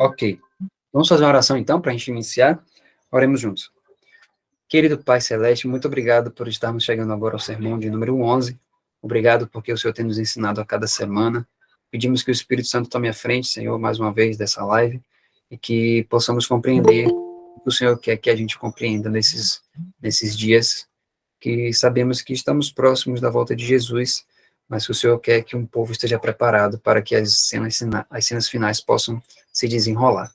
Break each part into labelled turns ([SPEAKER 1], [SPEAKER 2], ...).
[SPEAKER 1] Ok. Vamos fazer uma oração, então, para a gente iniciar? Oremos juntos. Querido Pai Celeste, muito obrigado por estarmos chegando agora ao sermão de número 11. Obrigado porque o Senhor tem nos ensinado a cada semana. Pedimos que o Espírito Santo tome a frente, Senhor, mais uma vez, dessa live, e que possamos compreender o que o Senhor quer que a gente compreenda nesses dias, que sabemos que estamos próximos da volta de Jesus, mas que o Senhor quer que um povo esteja preparado para que as cenas finais possam se desenrolar.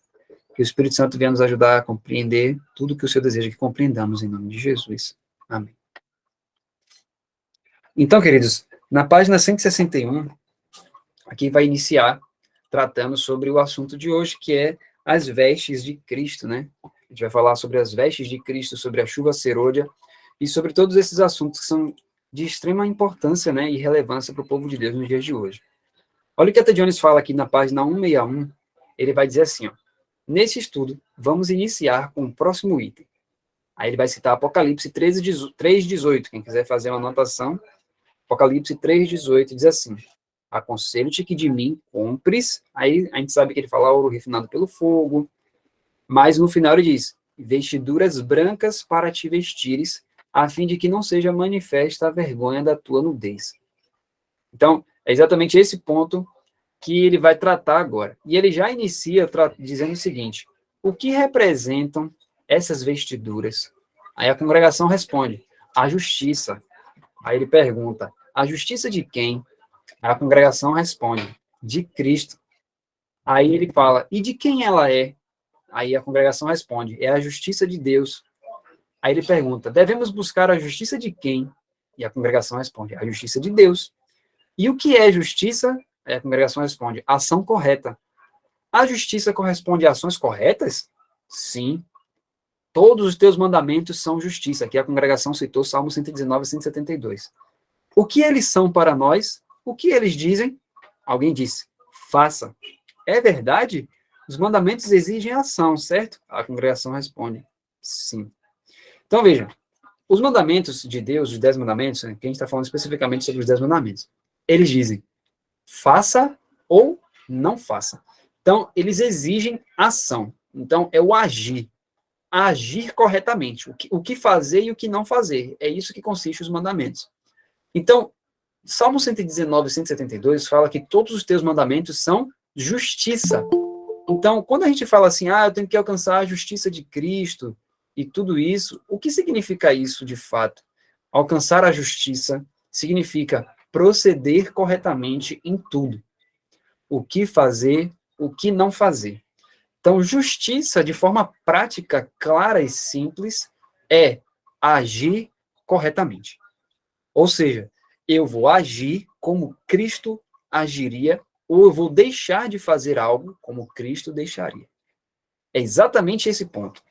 [SPEAKER 1] Que o Espírito Santo venha nos ajudar a compreender tudo que o Senhor deseja que compreendamos, em nome de Jesus. Amém. Então, queridos, na página 161, aqui vai iniciar tratando sobre o assunto de hoje, que é as vestes de Cristo, né? A gente vai falar sobre as vestes de Cristo, sobre a chuva serôdia, e sobre todos esses assuntos que são de extrema importância, né, e relevância para o povo de Deus nos dias de hoje. Olha o que Etta Jones fala aqui na página 161, ele vai dizer assim, ó: nesse estudo, vamos iniciar com o próximo item. Aí ele vai citar Apocalipse 3:18. Quem quiser fazer uma anotação, Apocalipse 3:18 diz assim: aconselho-te que de mim compres. Aí a gente sabe que ele fala ouro refinado pelo fogo, mas no final ele diz: vestiduras brancas para te vestires, a fim de que não seja manifesta a vergonha da tua nudez. Então, é exatamente esse ponto que ele vai tratar agora. E ele já inicia dizendo o seguinte: o que representam essas vestiduras? Aí a congregação responde: a justiça. Aí ele pergunta: a justiça de quem? Aí a congregação responde: de Cristo. Aí ele fala: e de quem ela é? Aí a congregação responde: é a justiça de Deus. Aí ele pergunta: devemos buscar a justiça de quem? E a congregação responde: a justiça de Deus. E o que é justiça? Aí a congregação responde: ação correta. A justiça corresponde a ações corretas? Sim. Todos os teus mandamentos são justiça. Aqui a congregação citou Salmo 119 e 172. O que eles são para nós? O que eles dizem? Alguém disse: faça. É verdade? Os mandamentos exigem ação, certo? A congregação responde: sim. Então, veja, os mandamentos de Deus, os 10 mandamentos, que a gente está falando especificamente sobre os 10 mandamentos, eles dizem: faça ou não faça. Então, eles exigem ação. Então, é o agir. Agir corretamente. O que fazer e o que não fazer. É isso que consiste os mandamentos. Então, Salmo 119 e 172 fala que todos os teus mandamentos são justiça. Então, quando a gente fala assim, eu tenho que alcançar a justiça de Cristo e tudo isso, o que significa isso de fato? Alcançar a justiça significa proceder corretamente em tudo. O que fazer, o que não fazer. Então, justiça, de forma prática, clara e simples, é agir corretamente. Ou seja, eu vou agir como Cristo agiria, ou eu vou deixar de fazer algo como Cristo deixaria. É exatamente esse ponto.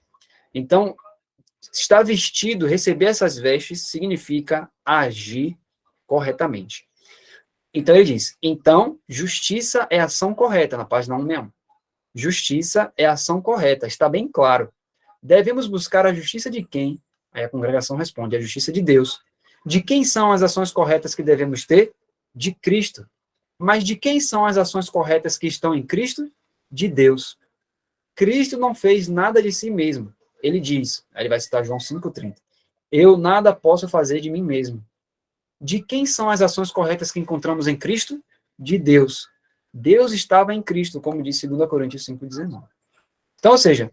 [SPEAKER 1] Então, estar vestido, receber essas vestes, significa agir corretamente. Então, ele diz, então, justiça é ação correta, na página 161. Justiça é ação correta, está bem claro. Devemos buscar a justiça de quem? Aí a congregação responde, a justiça de Deus. De quem são as ações corretas que devemos ter? De Cristo. Mas de quem são as ações corretas que estão em Cristo? De Deus. Cristo não fez nada de si mesmo. Ele diz, aí ele vai citar João 5,30, eu nada posso fazer de mim mesmo. De quem são as ações corretas que encontramos em Cristo? De Deus. Deus estava em Cristo, como diz 2 Coríntios 5,19. Então, ou seja,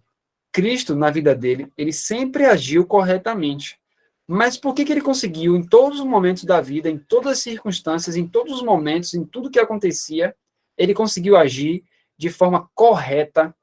[SPEAKER 1] Cristo, na vida dele, ele sempre agiu corretamente. Mas por que ele conseguiu, em todos os momentos da vida, em todas as circunstâncias, em todos os momentos, em tudo que acontecia, ele conseguiu agir de forma correta?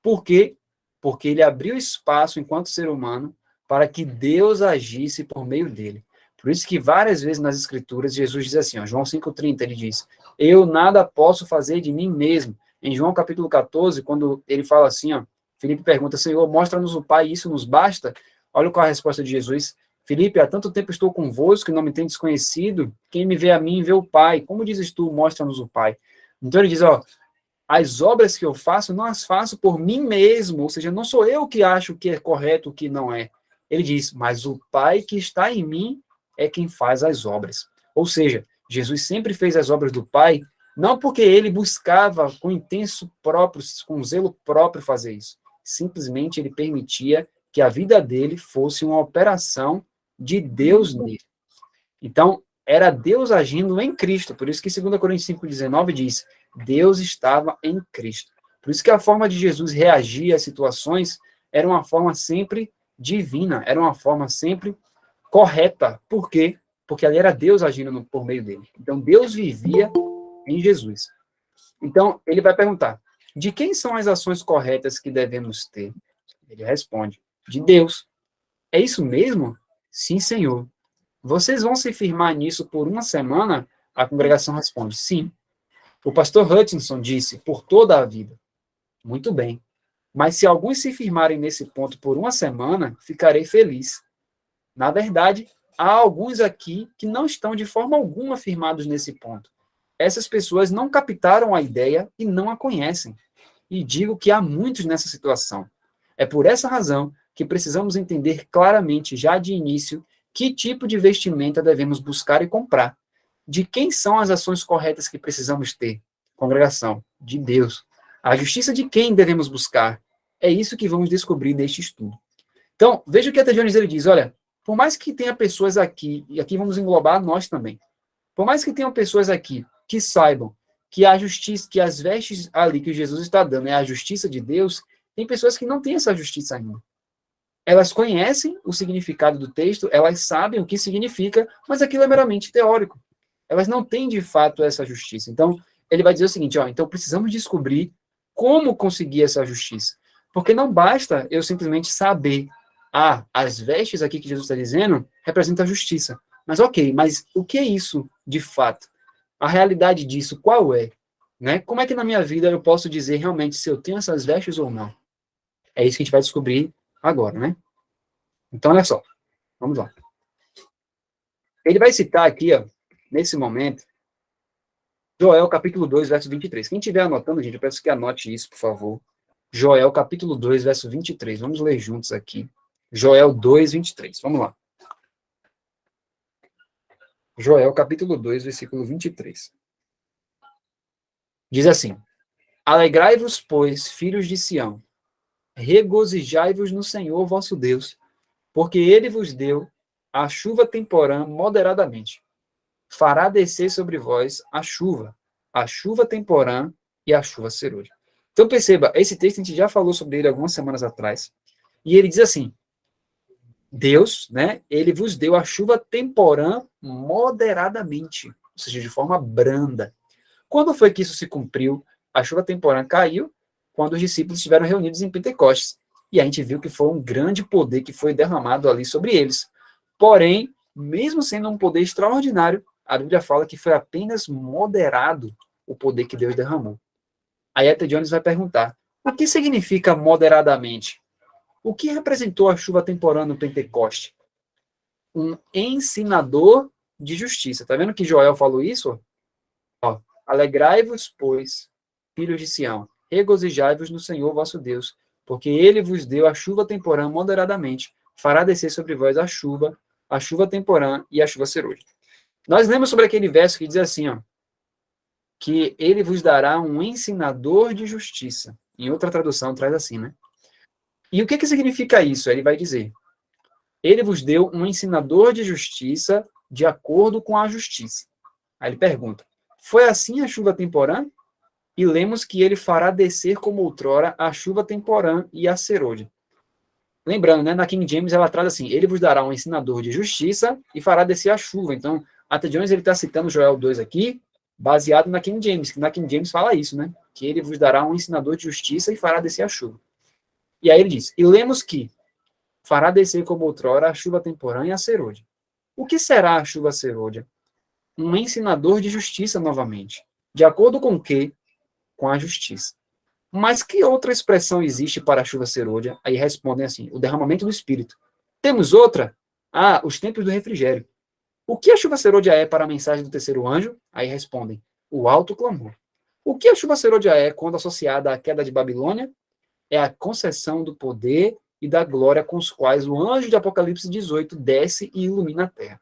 [SPEAKER 1] Por quê? Porque ele abriu espaço, enquanto ser humano, para que Deus agisse por meio dele. Por isso que várias vezes nas Escrituras, Jesus diz assim, João 5,30, ele diz, eu nada posso fazer de mim mesmo. Em João capítulo 14, quando ele fala assim, Filipe pergunta, Senhor, mostra-nos o Pai, isso nos basta? Olha qual é a resposta de Jesus. Filipe, há tanto tempo estou convosco que não me tem desconhecido. Quem me vê a mim, vê o Pai. Como dizes tu, mostra-nos o Pai? Então ele diz, As obras que eu faço, não as faço por mim mesmo, ou seja, não sou eu que acho que é correto, o que não é. Ele diz, mas o Pai que está em mim é quem faz as obras. Ou seja, Jesus sempre fez as obras do Pai, não porque ele buscava com intenso próprio, com zelo próprio fazer isso. Simplesmente ele permitia que a vida dele fosse uma operação de Deus nele. Então, era Deus agindo em Cristo. Por isso que 2 Coríntios 5,19 diz, Deus estava em Cristo. Por isso que a forma de Jesus reagir às situações era uma forma sempre divina, era uma forma sempre correta. Por quê? Porque ali era Deus agindo por meio dele. Então, Deus vivia em Jesus. Então, ele vai perguntar, de quem são as ações corretas que devemos ter? Ele responde, de Deus. É isso mesmo? Sim, Senhor. Vocês vão se firmar nisso por uma semana? A congregação responde, sim. O pastor Hutchinson disse, por toda a vida. Muito bem. Mas se alguns se firmarem nesse ponto por uma semana, ficarei feliz. Na verdade, há alguns aqui que não estão de forma alguma firmados nesse ponto. Essas pessoas não captaram a ideia e não a conhecem. E digo que há muitos nessa situação. É por essa razão que precisamos entender claramente, já de início, que tipo de vestimenta devemos buscar e comprar. De quem são as ações corretas que precisamos ter? Congregação, de Deus. A justiça de quem devemos buscar? É isso que vamos descobrir neste estudo. Então, veja o que a Jones ele diz, olha, por mais que tenha pessoas aqui, e aqui vamos englobar nós também, por mais que tenham pessoas aqui que saibam que a justiça, que as vestes ali que Jesus está dando é a justiça de Deus, tem pessoas que não têm essa justiça ainda. Elas conhecem o significado do texto, elas sabem o que significa, mas aquilo é meramente teórico. Elas não têm, de fato, essa justiça. Então, ele vai dizer o seguinte, ó, então precisamos descobrir como conseguir essa justiça. Porque não basta eu simplesmente saber, as vestes aqui que Jesus está dizendo representam a justiça. Mas ok, mas o que é isso, de fato? A realidade disso, qual é? Né? Como é que na minha vida eu posso dizer realmente se eu tenho essas vestes ou não? É isso que a gente vai descobrir agora, né? Então, olha só. Vamos lá. Ele vai citar aqui, ó, nesse momento, Joel, capítulo 2, verso 23. Quem estiver anotando, gente, eu peço que anote isso, por favor. Joel, capítulo 2, verso 23. Vamos ler juntos aqui. Joel 2, 23. Vamos lá. Joel, capítulo 2, versículo 23. Diz assim, alegrai-vos, pois, filhos de Sião, regozijai-vos no Senhor vosso Deus, porque ele vos deu a chuva temporã moderadamente. Fará descer sobre vós a chuva temporã e a chuva serôdia. Então perceba, esse texto a gente já falou sobre ele algumas semanas atrás, e ele diz assim, Deus, né, ele vos deu a chuva temporã moderadamente, ou seja, de forma branda. Quando foi que isso se cumpriu? A chuva temporã caiu quando os discípulos estiveram reunidos em Pentecostes. E a gente viu que foi um grande poder que foi derramado ali sobre eles. Porém, mesmo sendo um poder extraordinário, a Bíblia fala que foi apenas moderado o poder que Deus derramou. Aí Etta Jones vai perguntar, o que significa moderadamente? O que representou a chuva temporã no Pentecoste? Um ensinador de justiça. Tá vendo que Joel falou isso? Ó, alegrai-vos, pois, filhos de Sião, regozijai-vos no Senhor vosso Deus, porque ele vos deu a chuva temporã moderadamente, fará descer sobre vós a chuva temporã e a chuva serôdia. Nós lemos sobre aquele verso que diz assim, ó, que ele vos dará um ensinador de justiça. Em outra tradução traz assim, né? E o que significa isso? Ele vai dizer, ele vos deu um ensinador de justiça de acordo com a justiça. Aí ele pergunta, foi assim a chuva temporã? E lemos que ele fará descer como outrora a chuva temporã e a serôdia. Lembrando, né, na King James ela traz assim, ele vos dará um ensinador de justiça e fará descer a chuva. Então, Ata Jones ele está citando Joel 2 aqui, baseado na King James, que na King James fala isso, né, que ele vos dará um ensinador de justiça e fará descer a chuva. E aí ele diz, e lemos que fará descer como outrora a chuva temporã e a serôdia. O que será a chuva serôdia? Um ensinador de justiça novamente. De acordo com o quê? Com a justiça. Mas que outra expressão existe para a chuva serôdia? Aí respondem assim, o derramamento do Espírito. Temos outra? Os tempos do refrigério. O que a chuva serôdia é para a mensagem do terceiro anjo? Aí respondem, o alto clamor. O que a chuva serôdia é quando associada à queda de Babilônia? É a concessão do poder e da glória com os quais o anjo de Apocalipse 18 desce e ilumina a terra.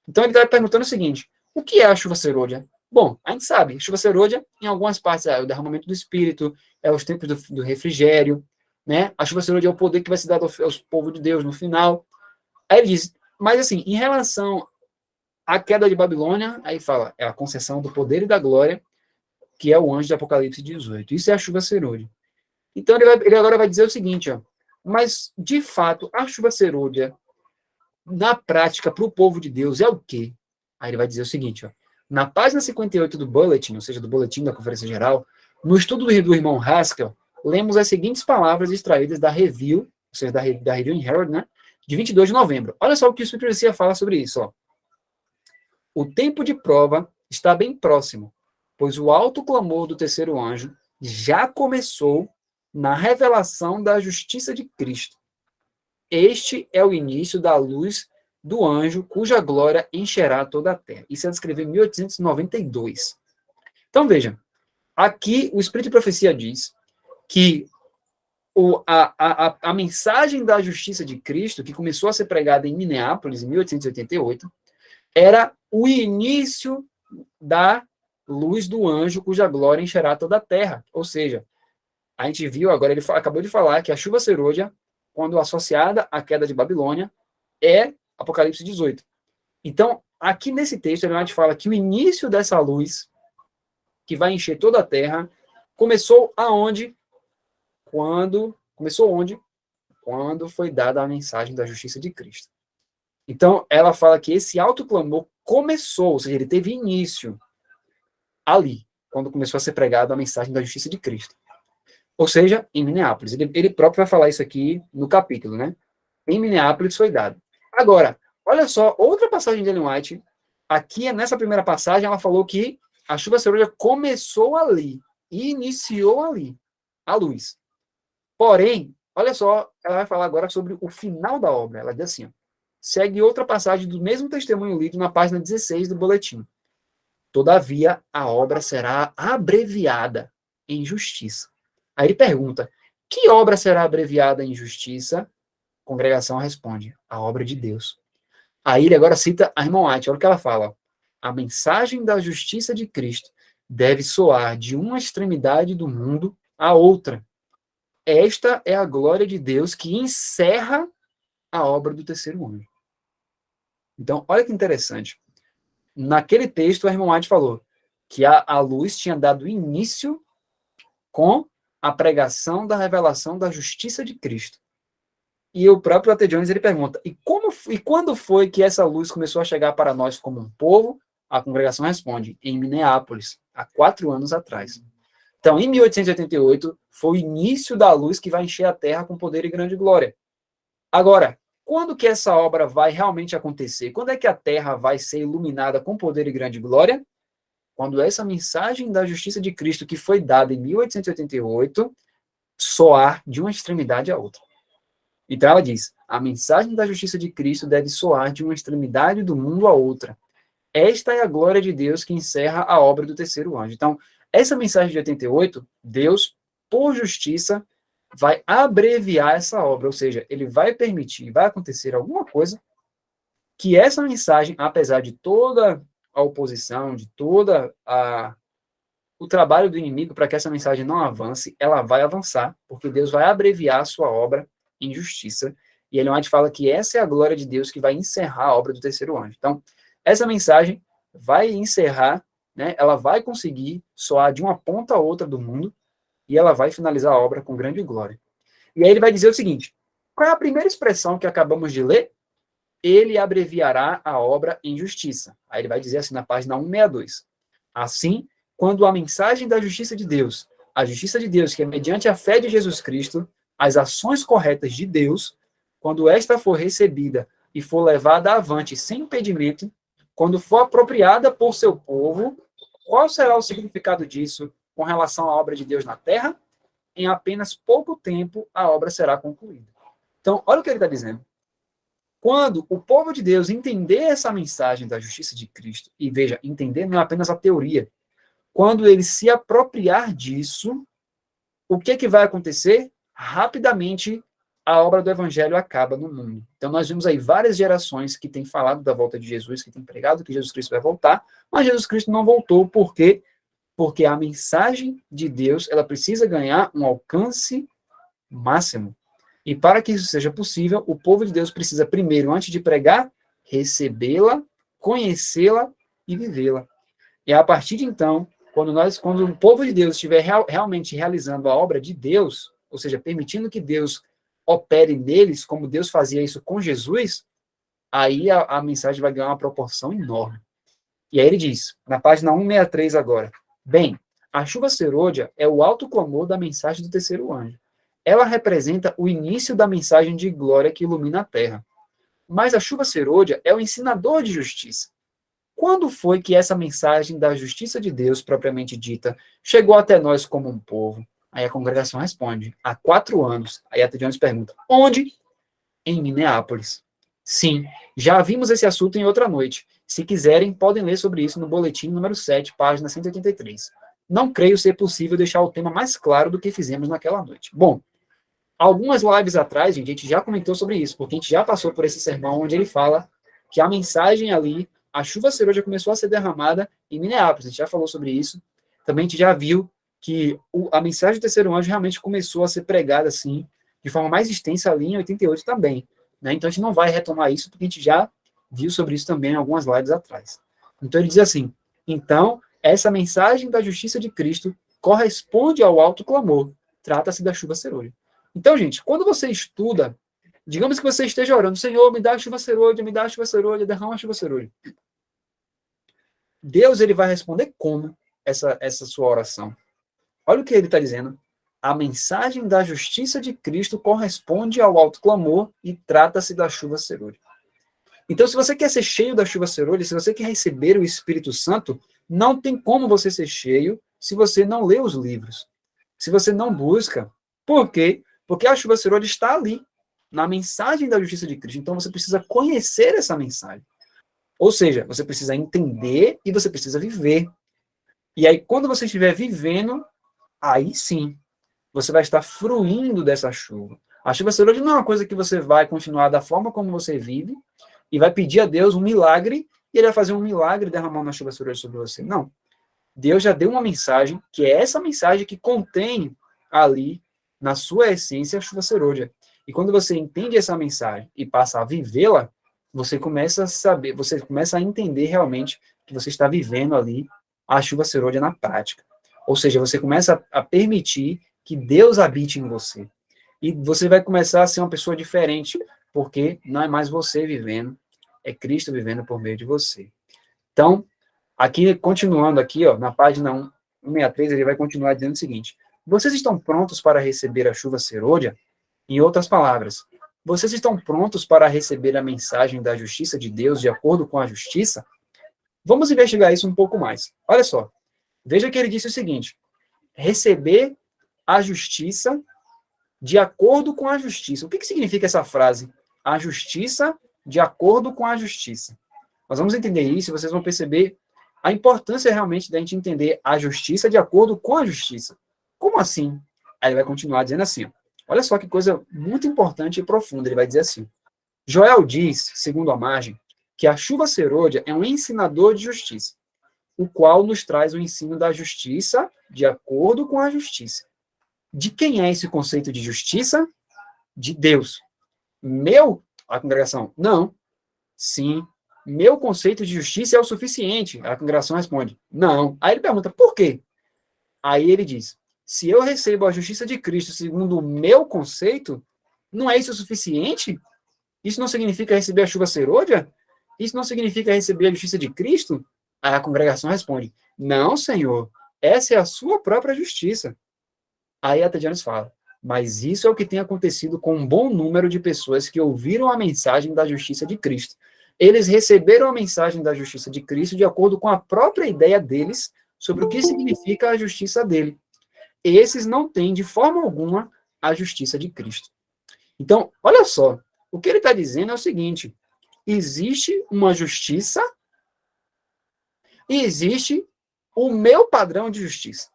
[SPEAKER 1] Então ele está perguntando o seguinte: o que é a chuva serôdia? Bom, a gente sabe, chuva serôdia, em algumas partes, é o derramamento do Espírito, é os tempos do refrigério, né? A chuva serôdia é o poder que vai ser dado aos povos de Deus no final. Aí ele diz, mas assim, em relação à queda de Babilônia, aí fala, é a concessão do poder e da glória, que é o anjo de Apocalipse 18. Isso é a chuva serôdia. Então ele agora vai dizer o seguinte, ó, mas de fato, a chuva serôdia, na prática, para o povo de Deus, é o quê? Aí ele vai dizer o seguinte, ó, na página 58 do Bulletin, ou seja, do Boletim da Conferência Geral, no estudo do irmão Haskell, lemos as seguintes palavras extraídas da Review, ou seja, da Review in Herald, né, de 22 de novembro. Olha só o que o Espírito Profecia fala sobre isso. Ó. O tempo de prova está bem próximo, pois o alto clamor do terceiro anjo já começou na revelação da justiça de Cristo. Este é o início da luz do anjo, cuja glória encherá toda a terra. Isso é descrever em 1892. Então, veja, aqui o Espírito de Profecia diz que a mensagem da justiça de Cristo, que começou a ser pregada em Minneapolis, em 1888, era o início da luz do anjo, cuja glória encherá toda a terra. Ou seja, a gente viu agora, ele acabou de falar que a chuva serôdia, quando associada à queda de Babilônia, é Apocalipse 18. Então, aqui nesse texto, a gente fala que o início dessa luz, que vai encher toda a terra, começou aonde? Começou onde? Quando foi dada a mensagem da justiça de Cristo. Então, ela fala que esse autoclamor começou, ou seja, ele teve início ali, quando começou a ser pregada a mensagem da justiça de Cristo. Ou seja, em Minneapolis. Ele próprio vai falar isso aqui no capítulo, né? Em Minneapolis foi dado. Agora, olha só, outra passagem de Ellen White, aqui nessa primeira passagem, ela falou que a chuva serôdia começou ali, iniciou ali, a luz. Porém, olha só, ela vai falar agora sobre o final da obra. Ela diz assim, ó, segue outra passagem do mesmo testemunho lido na página 16 do boletim. Todavia, a obra será abreviada em justiça. Aí ele pergunta, que obra será abreviada em justiça? A congregação responde, a obra de Deus. Aí ele agora cita a irmã White, olha o que ela fala. A mensagem da justiça de Cristo deve soar de uma extremidade do mundo à outra. Esta é a glória de Deus que encerra a obra do terceiro anjo. Então, olha que interessante. Naquele texto, a irmã White falou que a luz tinha dado início com a pregação da revelação da justiça de Cristo. E o próprio A.T. Jones, ele pergunta, e quando foi que essa luz começou a chegar para nós como um povo? A congregação responde, em Minneapolis, há 4 anos atrás. Então, em 1888, foi o início da luz que vai encher a terra com poder e grande glória. Agora, quando que essa obra vai realmente acontecer? Quando é que a terra vai ser iluminada com poder e grande glória? Quando essa mensagem da justiça de Cristo, que foi dada em 1888, soar de uma extremidade à outra. Então ela diz, a mensagem da justiça de Cristo deve soar de uma extremidade do mundo à outra. Esta é a glória de Deus que encerra a obra do terceiro anjo. Então, essa mensagem de 88, Deus, por justiça, vai abreviar essa obra, ou seja, ele vai permitir, vai acontecer alguma coisa que essa mensagem, apesar de toda a oposição, de toda o trabalho do inimigo para que essa mensagem não avance, ela vai avançar, porque Deus vai abreviar a sua obra em justiça, e Ellen White fala que essa é a glória de Deus que vai encerrar a obra do terceiro anjo. Então, essa mensagem vai encerrar, né, ela vai conseguir soar de uma ponta a outra do mundo, e ela vai finalizar a obra com grande glória. E aí ele vai dizer o seguinte, qual é a primeira expressão que acabamos de ler? Ele abreviará a obra em justiça. Aí ele vai dizer assim na página 162. Assim, quando a mensagem da justiça de Deus, a justiça de Deus, que é mediante a fé de Jesus Cristo, as ações corretas de Deus, quando esta for recebida e for levada avante sem impedimento, quando for apropriada por seu povo, qual será o significado disso com relação à obra de Deus na terra? Em apenas pouco tempo, a obra será concluída. Então, olha o que ele está dizendo. Quando o povo de Deus entender essa mensagem da justiça de Cristo, e veja, entender não é apenas a teoria, quando ele se apropriar disso, o que vai acontecer? Rapidamente, a obra do evangelho acaba no mundo. Então, nós vimos aí várias gerações que têm falado da volta de Jesus, que têm pregado que Jesus Cristo vai voltar, mas Jesus Cristo não voltou. Por quê? Porque a mensagem de Deus, ela precisa ganhar um alcance máximo. E para que isso seja possível, o povo de Deus precisa primeiro, antes de pregar, recebê-la, conhecê-la e vivê-la. E a partir de então, quando o povo de Deus estiver realmente realizando a obra de Deus, ou seja, permitindo que Deus opere neles, como Deus fazia isso com Jesus, aí a mensagem vai ganhar uma proporção enorme. E aí ele diz, na página 163 agora, bem, a chuva serôdia é o alto clamor da mensagem do terceiro anjo. Ela representa o início da mensagem de glória que ilumina a terra. Mas a chuva serôdia é o ensinador de justiça. Quando foi que essa mensagem da justiça de Deus, propriamente dita, chegou até nós como um povo? Aí a congregação responde, há 4 anos. Aí a Jones pergunta, onde? Em Minneapolis. Sim, já vimos esse assunto em outra noite. Se quiserem, podem ler sobre isso no boletim número 7, página 183. Não creio ser possível deixar o tema mais claro do que fizemos naquela noite. Bom, algumas lives atrás, gente, a gente já comentou sobre isso, porque a gente já passou por esse sermão onde ele fala que a mensagem ali, a chuva serôdia começou a ser derramada em Minneapolis. A gente já falou sobre isso. Também a gente já viu que a mensagem do terceiro anjo realmente começou a ser pregada assim, de forma mais extensa ali em 88 também. Né? Então a gente não vai retomar isso, porque a gente já viu sobre isso também em algumas lives atrás. Então ele diz assim, então, essa mensagem da justiça de Cristo corresponde ao alto clamor. Trata-se da chuva serôdia. Então, gente, quando você estuda, digamos que você esteja orando, Senhor, me dá a chuva serôdia, me dá a chuva serôdia, derrama a chuva serôdia. Deus, ele vai responder como essa sua oração. Olha o que ele está dizendo. A mensagem da justiça de Cristo corresponde ao alto clamor e trata-se da chuva serôdia. Então, se você quer ser cheio da chuva serôdia, se você quer receber o Espírito Santo, não tem como você ser cheio se você não lê os livros. Se você não busca. Por quê? Porque a chuva serôdia está ali, na mensagem da justiça de Cristo. Então, você precisa conhecer essa mensagem. Ou seja, você precisa entender e você precisa viver. E aí, quando você estiver vivendo, aí sim, você vai estar fruindo dessa chuva. A chuva serôdia não é uma coisa que você vai continuar da forma como você vive e vai pedir a Deus um milagre e ele vai fazer um milagre derramando a chuva serôdia sobre você. Não. Deus já deu uma mensagem, que é essa mensagem que contém ali, na sua essência, a chuva serôdia. E quando você entende essa mensagem e passa a vivê-la, você começa a saber, você começa a entender realmente que você está vivendo ali a chuva serôdia na prática. Ou seja, você começa a permitir que Deus habite em você. E você vai começar a ser uma pessoa diferente, porque não é mais você vivendo, é Cristo vivendo por meio de você. Então, aqui, continuando aqui, ó, na página 163, ele vai continuar dizendo o seguinte, vocês estão prontos para receber a chuva serôdia? Em outras palavras, vocês estão prontos para receber a mensagem da justiça de Deus de acordo com a justiça? Vamos investigar isso um pouco mais. Olha só, veja que ele disse o seguinte, receber a justiça de acordo com a justiça. O que significa essa frase? A justiça de acordo com a justiça. Nós vamos entender isso e vocês vão perceber a importância realmente da gente entender a justiça de acordo com a justiça. Como assim? Aí ele vai continuar dizendo assim, ó, olha só que coisa muito importante e profunda, ele vai dizer assim, Joel diz, segundo a margem, que a chuva serôdia é um ensinador de justiça, o qual nos traz o ensino da justiça de acordo com a justiça. De quem é esse conceito de justiça? De Deus. Meu? A congregação, não. Sim. Meu conceito de justiça é o suficiente. A congregação responde, não. Aí ele pergunta, por quê? Aí ele diz, se eu recebo a justiça de Cristo segundo o meu conceito, não é isso o suficiente? Isso não significa receber a chuva serôdia? Isso não significa receber a justiça de Cristo? Aí a congregação responde, não, Senhor, essa é a sua própria justiça. Aí a Jones fala, mas isso é o que tem acontecido com um bom número de pessoas que ouviram a mensagem da justiça de Cristo. Eles receberam a mensagem da justiça de Cristo de acordo com a própria ideia deles sobre o que significa a justiça dele. Esses não têm, de forma alguma, a justiça de Cristo. Então, olha só, o que ele está dizendo é o seguinte, existe uma justiça e existe o meu padrão de justiça.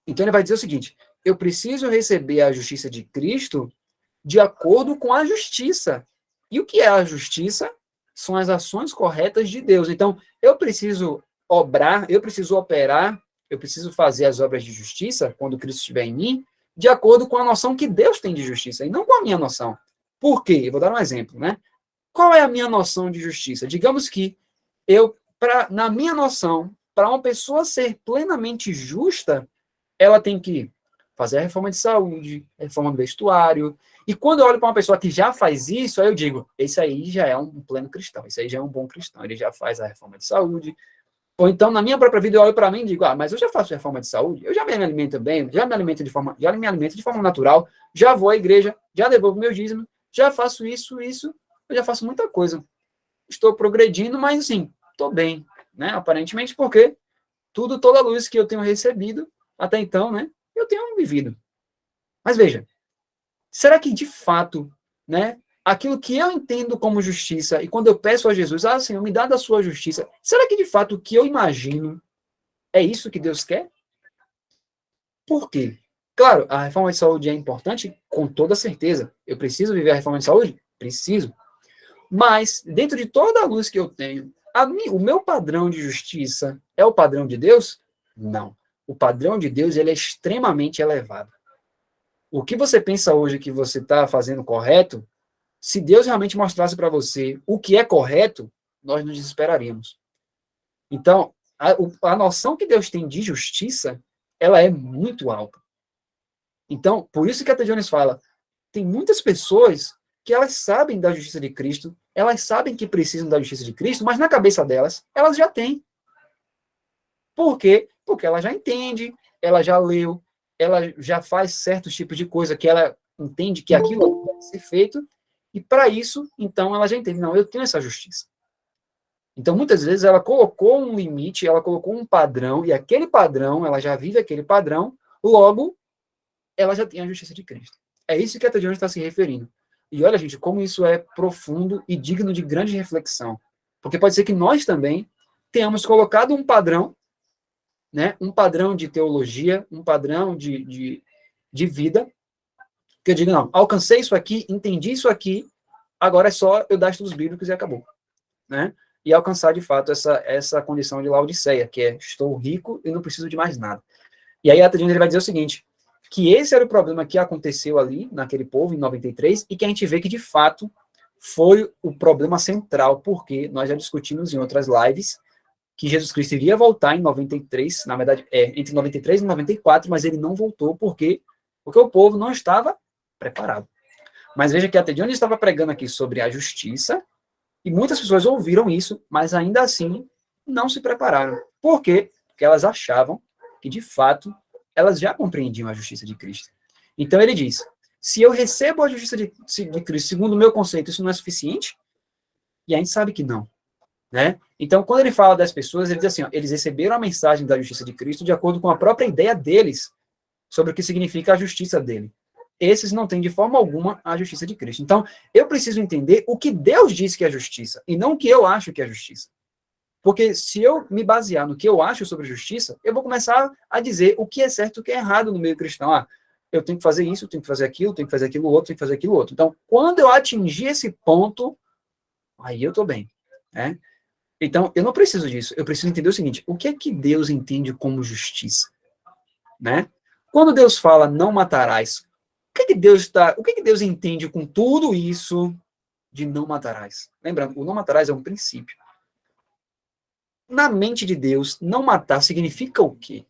[SPEAKER 1] Então ele vai dizer o seguinte: eu preciso receber a justiça de Cristo de acordo com a justiça. E o que é a justiça? São as ações corretas de Deus. Então, eu preciso obrar, eu preciso operar, eu preciso fazer as obras de justiça, quando Cristo estiver em mim, de acordo com a noção que Deus tem de justiça, e não com a minha noção. Por quê? Eu vou dar um exemplo, né? Qual é a minha noção de justiça? Digamos que na minha noção, para uma pessoa ser plenamente justa, ela tem que fazer a reforma de saúde, a reforma do vestuário. E quando eu olho para uma pessoa que já faz isso, aí eu digo, esse aí já é um pleno cristão, esse aí já é um bom cristão, ele já faz a reforma de saúde. Ou então, na minha própria vida, eu olho para mim e digo, mas eu já faço reforma de saúde, eu já me alimento bem, já me alimento de forma natural, já vou à igreja, já devolvo meu dízimo, já faço isso, eu já faço muita coisa. Estou progredindo, mas assim, estou bem, né? Aparentemente, porque toda a luz que eu tenho recebido até então, né? Eu tenho vivido. Mas veja, será que de fato, né? Aquilo que eu entendo como justiça, e quando eu peço a Jesus, Senhor, me dá da sua justiça, será que de fato o que eu imagino é isso que Deus quer? Por quê? Claro, a reforma de saúde é importante, com toda certeza. Eu preciso viver a reforma de saúde? Preciso. Mas, dentro de toda a luz que eu tenho, o meu padrão de justiça é o padrão de Deus? Não. O padrão de Deus ele é extremamente elevado. O que você pensa hoje que você está fazendo correto, se Deus realmente mostrasse para você o que é correto, nós nos desesperaríamos. Então, a noção que Deus tem de justiça, ela é muito alta. Então, por isso que a T. Jones fala, tem muitas pessoas que elas sabem da justiça de Cristo, elas sabem que precisam da justiça de Cristo, mas na cabeça delas, elas já têm. Por quê? Porque ela já entende, ela já leu, ela já faz certos tipos de coisa que ela entende que aquilo deve ser feito, e para isso, então, ela já entende, não, eu tenho essa justiça. Então, muitas vezes, ela colocou um limite, ela colocou um padrão, e aquele padrão, ela já vive aquele padrão, logo, ela já tem a justiça de Cristo. É isso que a T. Jones está se referindo. E olha, gente, como isso é profundo e digno de grande reflexão. Porque pode ser que nós também tenhamos colocado um padrão, né, um padrão de teologia, um padrão de vida, que eu digo, não, alcancei isso aqui, entendi isso aqui, agora é só eu dar estudos bíblicos e acabou. Né? E alcançar, de fato, essa condição de Laodiceia, que é, estou rico e não preciso de mais nada. E aí a T. Jones ele vai dizer o seguinte, que esse era o problema que aconteceu ali, naquele povo, em 93, e que a gente vê que, de fato, foi o problema central, porque nós já discutimos em outras lives que Jesus Cristo iria voltar em 93, na verdade, entre 93 e 94, mas ele não voltou, porque o povo não estava preparado. Mas veja que a T. Jones estava pregando aqui sobre a justiça, e muitas pessoas ouviram isso, mas ainda assim não se prepararam. Por quê? Porque elas achavam que, de fato, elas já compreendiam a justiça de Cristo. Então ele diz, se eu recebo a justiça de Cristo segundo o meu conceito, isso não é suficiente? E a gente sabe que não. Né? Então, quando ele fala das pessoas, ele diz assim, eles receberam a mensagem da justiça de Cristo de acordo com a própria ideia deles sobre o que significa a justiça dele. Esses não têm de forma alguma a justiça de Cristo. Então, eu preciso entender o que Deus diz que é justiça, e não o que eu acho que é justiça. Porque se eu me basear no que eu acho sobre justiça, eu vou começar a dizer o que é certo e o que é errado no meio cristão. Eu tenho que fazer isso, eu tenho que fazer aquilo, tenho que fazer aquilo outro, tenho que fazer aquilo outro. Então, quando eu atingir esse ponto, aí eu estou bem. Né? Então, eu não preciso disso. Eu preciso entender o seguinte, o que é que Deus entende como justiça? Né? Quando Deus fala, não matarás, o que Deus entende com tudo isso de não matarás? Lembrando, o não matarás é um princípio. Na mente de Deus, não matar significa o quê?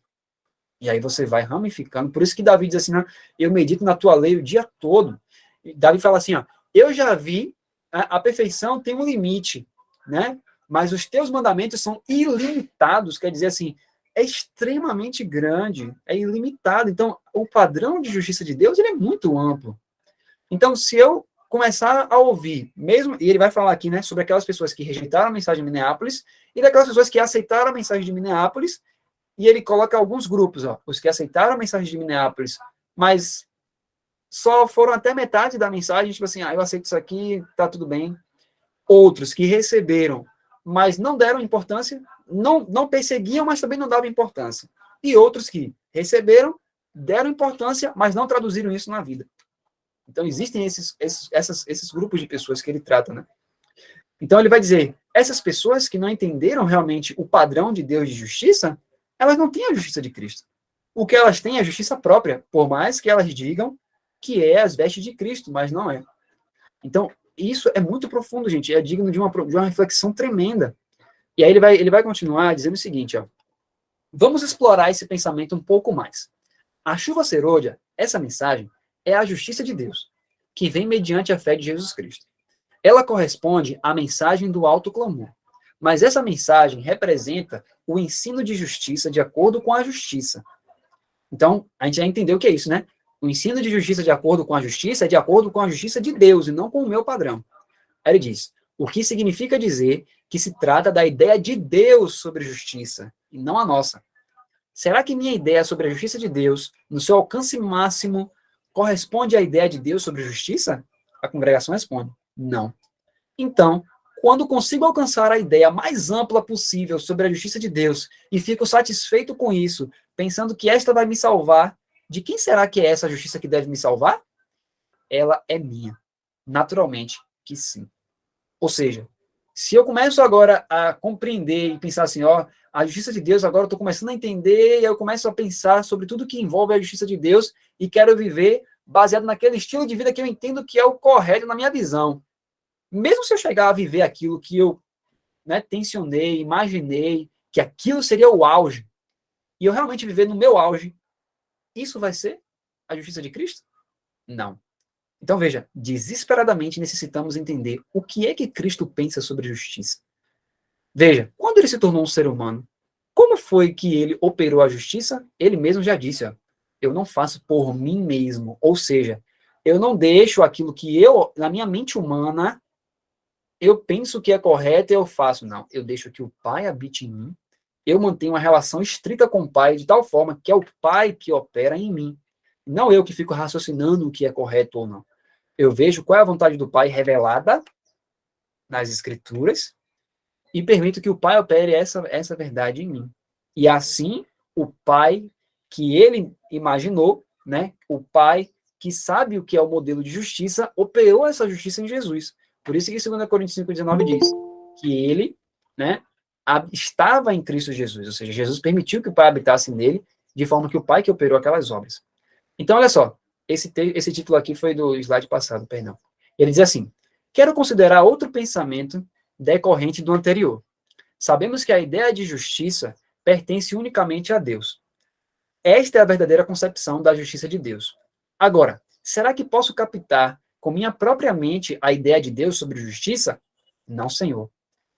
[SPEAKER 1] E aí você vai ramificando. Por isso que Davi diz assim, eu medito na tua lei o dia todo. E Davi fala assim, eu já vi, a perfeição tem um limite, né? Mas os teus mandamentos são ilimitados, quer dizer assim, é extremamente grande, é ilimitado. Então, o padrão de justiça de Deus ele é muito amplo. Então, se eu começar a ouvir, mesmo, e ele vai falar aqui, né, sobre aquelas pessoas que rejeitaram a mensagem de Minneapolis e daquelas pessoas que aceitaram a mensagem de Minneapolis, e ele coloca alguns grupos, os que aceitaram a mensagem de Minneapolis, mas só foram até metade da mensagem, tipo assim, eu aceito isso aqui, tá tudo bem. Outros que receberam, mas não deram importância, não perseguiam, mas também não davam importância. E outros que receberam, deram importância, mas não traduziram isso na vida. Então, existem esses grupos de pessoas que ele trata, né? Então, ele vai dizer, essas pessoas que não entenderam realmente o padrão de Deus de justiça, elas não têm a justiça de Cristo. O que elas têm é a justiça própria, por mais que elas digam que é as vestes de Cristo, mas não é. Então, isso é muito profundo, gente, é digno de uma reflexão tremenda. E aí ele vai continuar dizendo o seguinte, ó, vamos explorar esse pensamento um pouco mais. A chuva serôdia, essa mensagem, é a justiça de Deus, que vem mediante a fé de Jesus Cristo. Ela corresponde à mensagem do alto clamor, mas essa mensagem representa o ensino de justiça de acordo com a justiça. Então, a gente já entendeu o que é isso, né? O ensino de justiça de acordo com a justiça é de acordo com a justiça de Deus e não com o meu padrão. Aí ele diz, o que significa dizer que se trata da ideia de Deus sobre justiça, e não a nossa. Será que minha ideia sobre a justiça de Deus, no seu alcance máximo, corresponde à ideia de Deus sobre justiça? A congregação responde, não. Então, quando consigo alcançar a ideia mais ampla possível sobre a justiça de Deus e fico satisfeito com isso, pensando que esta vai me salvar, de quem será que é essa justiça que deve me salvar? Ela é minha. Naturalmente que sim. Ou seja, se eu começo agora a compreender e pensar assim, ó, a justiça de Deus, agora eu estou começando a entender, e eu começo a pensar sobre tudo que envolve a justiça de Deus e quero viver baseado naquele estilo de vida que eu entendo que é o correto na minha visão. Mesmo se eu chegar a viver aquilo que eu, né, tensionei, imaginei, que aquilo seria o auge, e eu realmente viver no meu auge, isso vai ser a justiça de Cristo? Não. Então, veja, desesperadamente necessitamos entender o que é que Cristo pensa sobre justiça. Veja, quando ele se tornou um ser humano, como foi que ele operou a justiça? Ele mesmo já disse, ó, eu não faço por mim mesmo. Ou seja, eu não deixo aquilo que eu, na minha mente humana, eu penso que é correto e eu faço. Não, eu deixo que o Pai habite em mim, eu mantenho uma relação estrita com o Pai, de tal forma que é o Pai que opera em mim. Não eu que fico raciocinando o que é correto ou não. Eu vejo qual é a vontade do Pai revelada nas Escrituras e permito que o Pai opere essa verdade em mim. E assim, o Pai que ele imaginou, né, o Pai que sabe o que é o modelo de justiça, operou essa justiça em Jesus. Por isso que 2 Coríntios 5,19 diz que ele, né, estava em Cristo Jesus, ou seja, Jesus permitiu que o Pai habitasse nele, de forma que o Pai que operou aquelas obras. Então, olha só, esse título aqui foi do slide passado, perdão. Ele diz assim, quero considerar outro pensamento decorrente do anterior. Sabemos que a ideia de justiça pertence unicamente a Deus. Esta é a verdadeira concepção da justiça de Deus. Agora, será que posso captar com minha própria mente a ideia de Deus sobre justiça? Não, Senhor.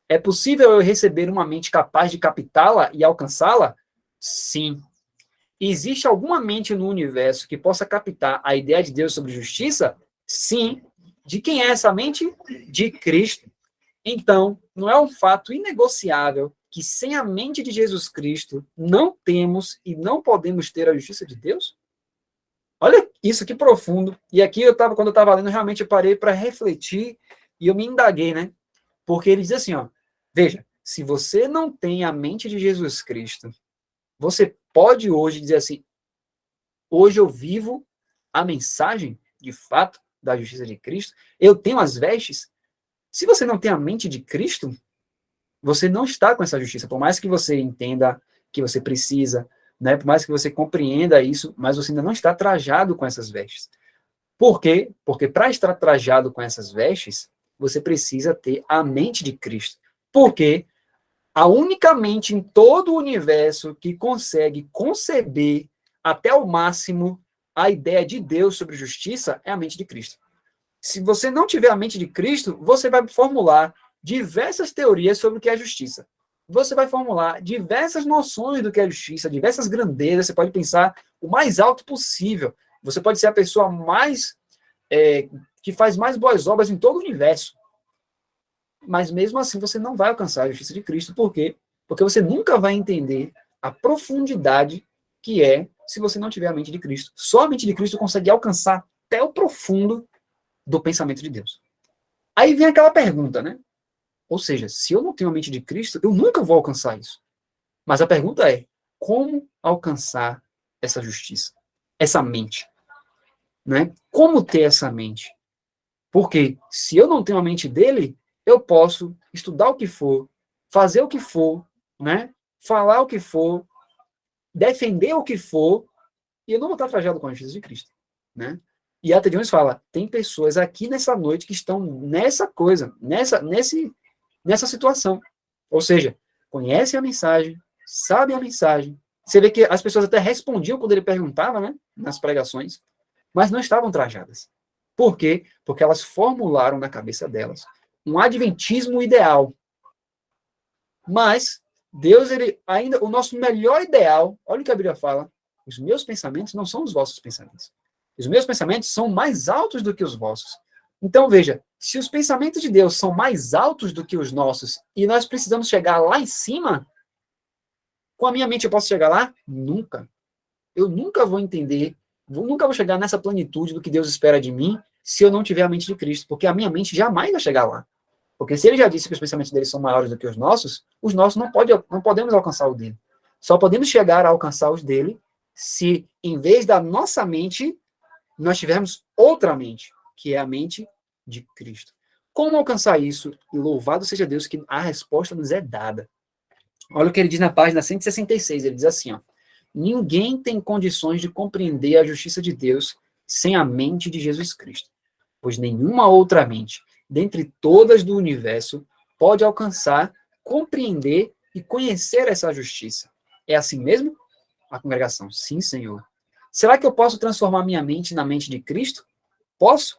[SPEAKER 1] É possível eu receber uma mente capaz de captá-la e alcançá-la? Sim. Existe alguma mente no universo que possa captar a ideia de Deus sobre justiça? Sim. De quem é essa mente? De Cristo. Então, não é um fato inegociável que sem a mente de Jesus Cristo não temos e não podemos ter a justiça de Deus? Olha isso, que profundo. E aqui quando eu estava lendo, realmente eu parei para refletir e eu me indaguei, né? Porque ele diz assim, ó, veja, se você não tem a mente de Jesus Cristo, você pode hoje dizer assim, hoje eu vivo a mensagem, de fato, da justiça de Cristo, eu tenho as vestes. Se você não tem a mente de Cristo, você não está com essa justiça, por mais que você entenda que você precisa, né, por mais que você compreenda isso, mas você ainda não está trajado com essas vestes. Por quê? Porque para estar trajado com essas vestes, você precisa ter a mente de Cristo. Porque a única mente em todo o universo que consegue conceber até o máximo a ideia de Deus sobre justiça é a mente de Cristo. Se você não tiver a mente de Cristo, você vai formular diversas teorias sobre o que é justiça. Você vai formular diversas noções do que é justiça, diversas grandezas, você pode pensar o mais alto possível. Você pode ser a pessoa mais que faz mais boas obras em todo o universo. Mas mesmo assim você não vai alcançar a justiça de Cristo. Por quê? Porque você nunca vai entender a profundidade que é se você não tiver a mente de Cristo. Só a mente de Cristo consegue alcançar até o profundo do pensamento de Deus. Aí vem aquela pergunta, né? Ou seja, se eu não tenho a mente de Cristo, eu nunca vou alcançar isso. Mas a pergunta é, como alcançar essa justiça? Essa mente, né? Como ter essa mente? Porque se eu não tenho a mente dele, eu posso estudar o que for, fazer o que for, né? Falar o que for, defender o que for, e eu não vou estar trajado com a justiça de Cristo, né? E até Jones fala, tem pessoas aqui nessa noite que estão nessa coisa, nessa situação. Ou seja, conhecem a mensagem, sabem a mensagem. Você vê que as pessoas até respondiam quando ele perguntava, né? Nas pregações, mas não estavam trajadas. Por quê? Porque elas formularam na cabeça delas um adventismo ideal. Mas Deus, ele ainda, o nosso melhor ideal, olha o que a Bíblia fala, os meus pensamentos não são os vossos pensamentos. Os meus pensamentos são mais altos do que os vossos. Então, veja, se os pensamentos de Deus são mais altos do que os nossos e nós precisamos chegar lá em cima, com a minha mente eu posso chegar lá? Nunca. Eu nunca vou entender, nunca vou chegar nessa plenitude do que Deus espera de mim se eu não tiver a mente de Cristo, porque a minha mente jamais vai chegar lá. Porque se ele já disse que os pensamentos dele são maiores do que os nossos não podemos alcançar o dele. Só podemos chegar a alcançar os dele se, em vez da nossa mente, nós tivermos outra mente, que é a mente de Cristo. Como alcançar isso? Louvado seja Deus que a resposta nos é dada. Olha o que ele diz na página 166, ele diz assim, ó, ninguém tem condições de compreender a justiça de Deus sem a mente de Jesus Cristo, pois nenhuma outra mente, dentre todas do universo, pode alcançar, compreender e conhecer essa justiça. É assim mesmo? A congregação, sim, Senhor. Será que eu posso transformar minha mente na mente de Cristo? Posso?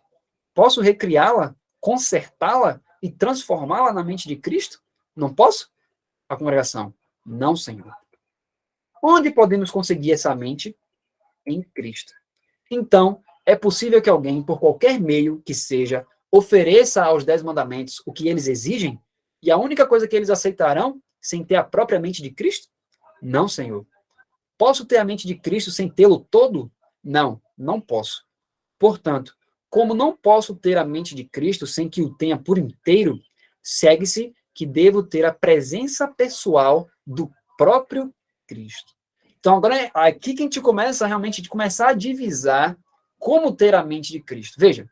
[SPEAKER 1] Posso recriá-la, consertá-la e transformá-la na mente de Cristo? Não posso? A congregação, não, Senhor. Onde podemos conseguir essa mente? Em Cristo. Então, é possível que alguém, por qualquer meio que seja, ofereça aos 10 mandamentos o que eles exigem, e a única coisa que eles aceitarão, sem ter a própria mente de Cristo? Não, Senhor. Posso ter a mente de Cristo sem tê-lo todo? Não, não posso. Portanto, como não posso ter a mente de Cristo sem que o tenha por inteiro, segue-se que devo ter a presença pessoal do próprio Cristo. Então, agora é aqui que a gente começa realmente a começar a divisar como ter a mente de Cristo. Veja,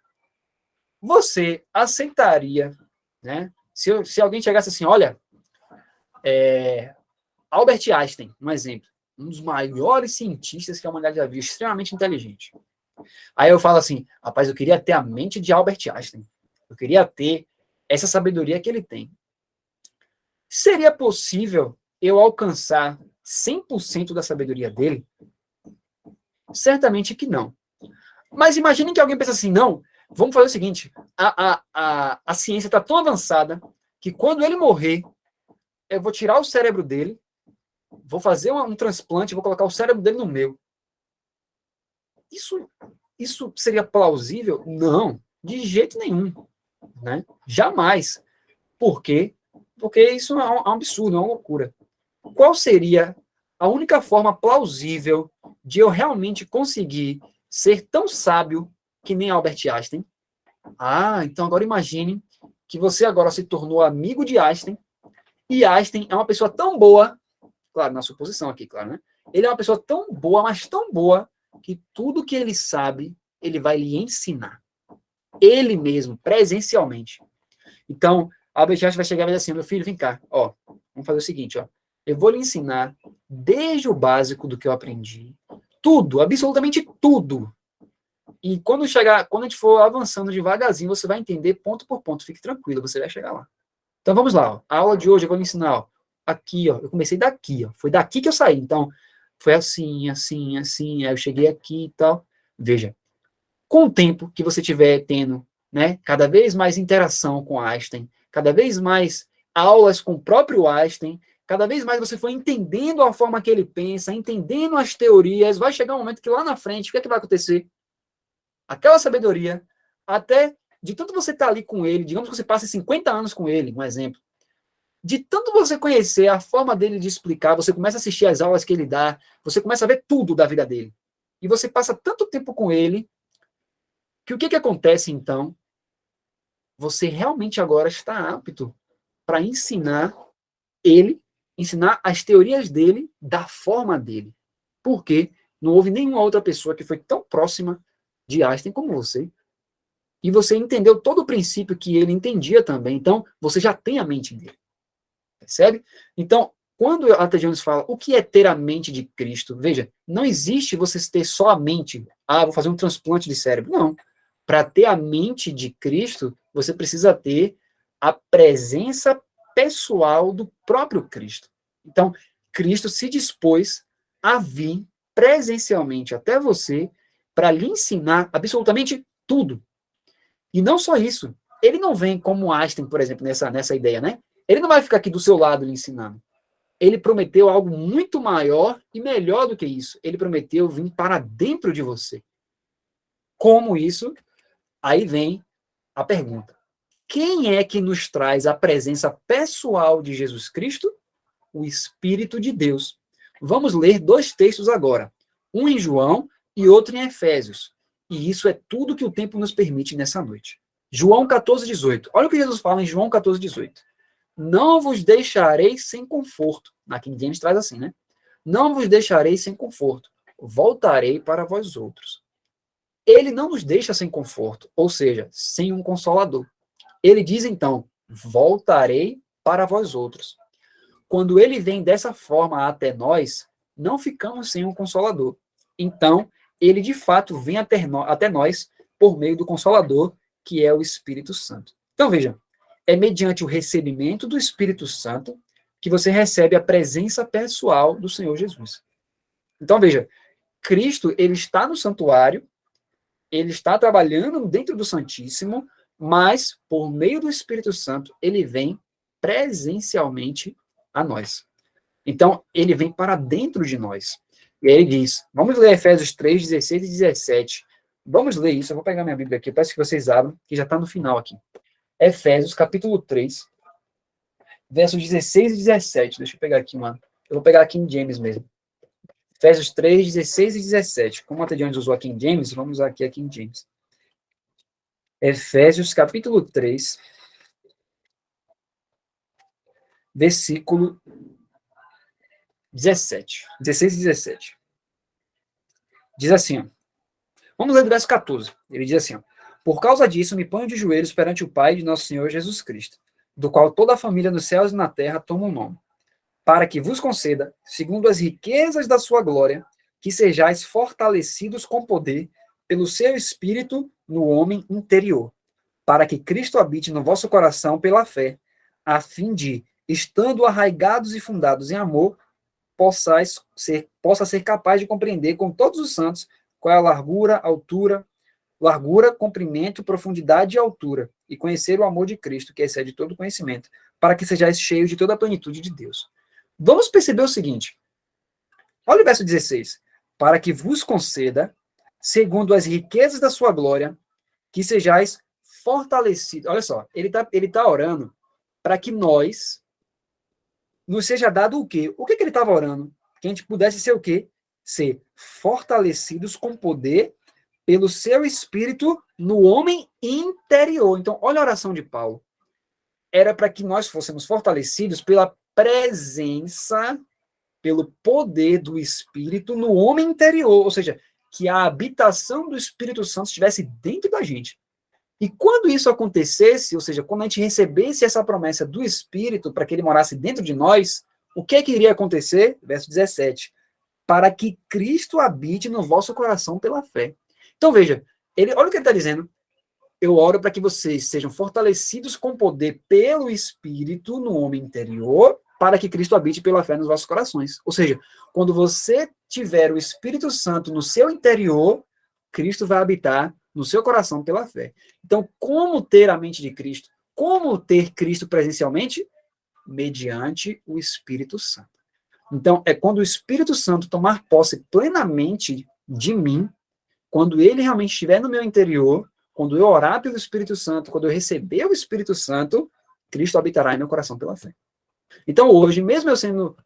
[SPEAKER 1] você aceitaria, né? Se alguém chegasse assim, olha, Albert Einstein, um exemplo, um dos maiores cientistas que a humanidade já viu, extremamente inteligente. Aí eu falo assim, rapaz, eu queria ter a mente de Albert Einstein. Eu queria ter essa sabedoria que ele tem. Seria possível eu alcançar 100% da sabedoria dele? Certamente que não. Mas imagine que alguém pensa assim, não, vamos fazer o seguinte, a ciência está tão avançada que quando ele morrer, eu vou tirar o cérebro dele, vou fazer um transplante, vou colocar o cérebro dele no meu. Isso seria plausível? Não, de jeito nenhum. Né? Jamais. Por quê? Porque isso é um absurdo, é uma loucura. Qual seria a única forma plausível de eu realmente conseguir ser tão sábio que nem Albert Einstein? Ah, então agora imagine que você agora se tornou amigo de Einstein, e Einstein é uma pessoa tão boa, claro, na suposição aqui, claro, né? Ele é uma pessoa tão boa, mas tão boa, que tudo que ele sabe, ele vai lhe ensinar. Ele mesmo, presencialmente. Então, Albert Einstein vai chegar e vai dizer assim, meu filho, vem cá, ó, vamos fazer o seguinte, ó, eu vou lhe ensinar desde o básico do que eu aprendi, tudo, absolutamente tudo. E quando a gente for avançando devagarzinho, você vai entender ponto por ponto, fique tranquilo, você vai chegar lá. Então vamos lá, ó. A aula de hoje eu vou lhe ensinar, ó, aqui, ó, eu comecei daqui, ó, foi daqui que eu saí, então foi assim, assim, assim, aí eu cheguei aqui e tal. Veja, com o tempo que você tiver tendo, né, cada vez mais interação com Einstein, cada vez mais aulas com o próprio Einstein, cada vez mais você for entendendo a forma que ele pensa, entendendo as teorias, vai chegar um momento que lá na frente, o que é que vai acontecer? Aquela sabedoria, até de tanto você estar ali com ele, digamos que você passe 50 anos com ele, um exemplo, de tanto você conhecer a forma dele de explicar, você começa a assistir as aulas que ele dá, você começa a ver tudo da vida dele. E você passa tanto tempo com ele, que o que acontece, então? Você realmente agora está apto para ensinar ele, ensinar as teorias dele da forma dele. Porque não houve nenhuma outra pessoa que foi tão próxima de Einstein como você. E você entendeu todo o princípio que ele entendia também. Então, você já tem a mente dele. Percebe? Então, quando Até Jones fala o que é ter a mente de Cristo, veja, não existe você ter só a mente. Ah, vou fazer um transplante de cérebro. Não. Para ter a mente de Cristo, você precisa ter a presença pessoal do próprio Cristo. Então, Cristo se dispôs a vir presencialmente até você para lhe ensinar absolutamente tudo. E não só isso. Ele não vem como Einstein, por exemplo, nessa ideia, né? Ele não vai ficar aqui do seu lado lhe ensinando. Ele prometeu algo muito maior e melhor do que isso. Ele prometeu vir para dentro de você. Como isso? Aí vem a pergunta. Quem é que nos traz a presença pessoal de Jesus Cristo? O Espírito de Deus. Vamos ler 2 textos agora. Um em João e outro em Efésios. E isso é tudo que o tempo nos permite nessa noite. João 14:18. Olha o que Jesus fala em João 14:18. Não vos deixarei sem conforto. Na King James traz assim, né? Não vos deixarei sem conforto. Voltarei para vós outros. Ele não nos deixa sem conforto, ou seja, sem um consolador. Ele diz então, voltarei para vós outros. Quando ele vem dessa forma até nós, não ficamos sem um consolador. Então, ele de fato vem até nós por meio do consolador, que é o Espírito Santo. Então, veja, é mediante o recebimento do Espírito Santo que você recebe a presença pessoal do Senhor Jesus. Então, veja, Cristo, ele está no santuário, ele está trabalhando dentro do Santíssimo, mas, por meio do Espírito Santo, ele vem presencialmente a nós. Então, ele vem para dentro de nós. E aí ele diz, vamos ler Efésios 3, 16 e 17. Vamos ler isso, eu vou pegar minha Bíblia aqui, peço que vocês abram, que já está no final aqui. Efésios, capítulo 3, versos 16 e 17. Deixa eu pegar aqui, mano. Eu vou pegar aqui em James mesmo. Efésios 3, 16 e 17. Como até Jones usou aqui em James, vamos usar aqui em James. Efésios, capítulo 3, versículo 17. 16 e 17. Diz assim, ó. Vamos ler do verso 14. Ele diz assim, ó. Por causa disso, me ponho de joelhos perante o Pai de nosso Senhor Jesus Cristo, do qual toda a família nos céus e na terra toma um nome, para que vos conceda, segundo as riquezas da sua glória, que sejais fortalecidos com poder pelo seu Espírito no homem interior, para que Cristo habite no vosso coração pela fé, a fim de, estando arraigados e fundados em amor, possa ser capaz de compreender com todos os santos qual é a largura, comprimento, profundidade e altura, e conhecer o amor de Cristo, que excede todo conhecimento, para que sejais cheios de toda a plenitude de Deus. Vamos perceber o seguinte. Olha o verso 16. Para que vos conceda, segundo as riquezas da sua glória, que sejais fortalecidos. Olha só, ele tá orando para que nos seja dado o quê? O que ele estava orando? Que a gente pudesse ser o quê? Ser fortalecidos com poder pelo seu Espírito no homem interior. Então, olha a oração de Paulo. Era para que nós fôssemos fortalecidos pela presença, pelo poder do Espírito no homem interior, ou seja, que a habitação do Espírito Santo estivesse dentro da gente. E quando isso acontecesse, ou seja, quando a gente recebesse essa promessa do Espírito para que ele morasse dentro de nós, o que iria acontecer? Verso 17. Para que Cristo habite no vosso coração pela fé. Então veja, olha o que ele está dizendo. Eu oro para que vocês sejam fortalecidos com poder pelo Espírito no homem interior, para que Cristo habite pela fé nos vossos corações. Ou seja, quando você tiver o Espírito Santo no seu interior, Cristo vai habitar no seu coração pela fé. Então, como ter a mente de Cristo? Como ter Cristo presencialmente? Mediante o Espírito Santo. Então, é quando o Espírito Santo tomar posse plenamente de mim, quando ele realmente estiver no meu interior, quando eu orar pelo Espírito Santo, quando eu receber o Espírito Santo, Cristo habitará em meu coração pela fé. Então, hoje, mesmo eu sendo,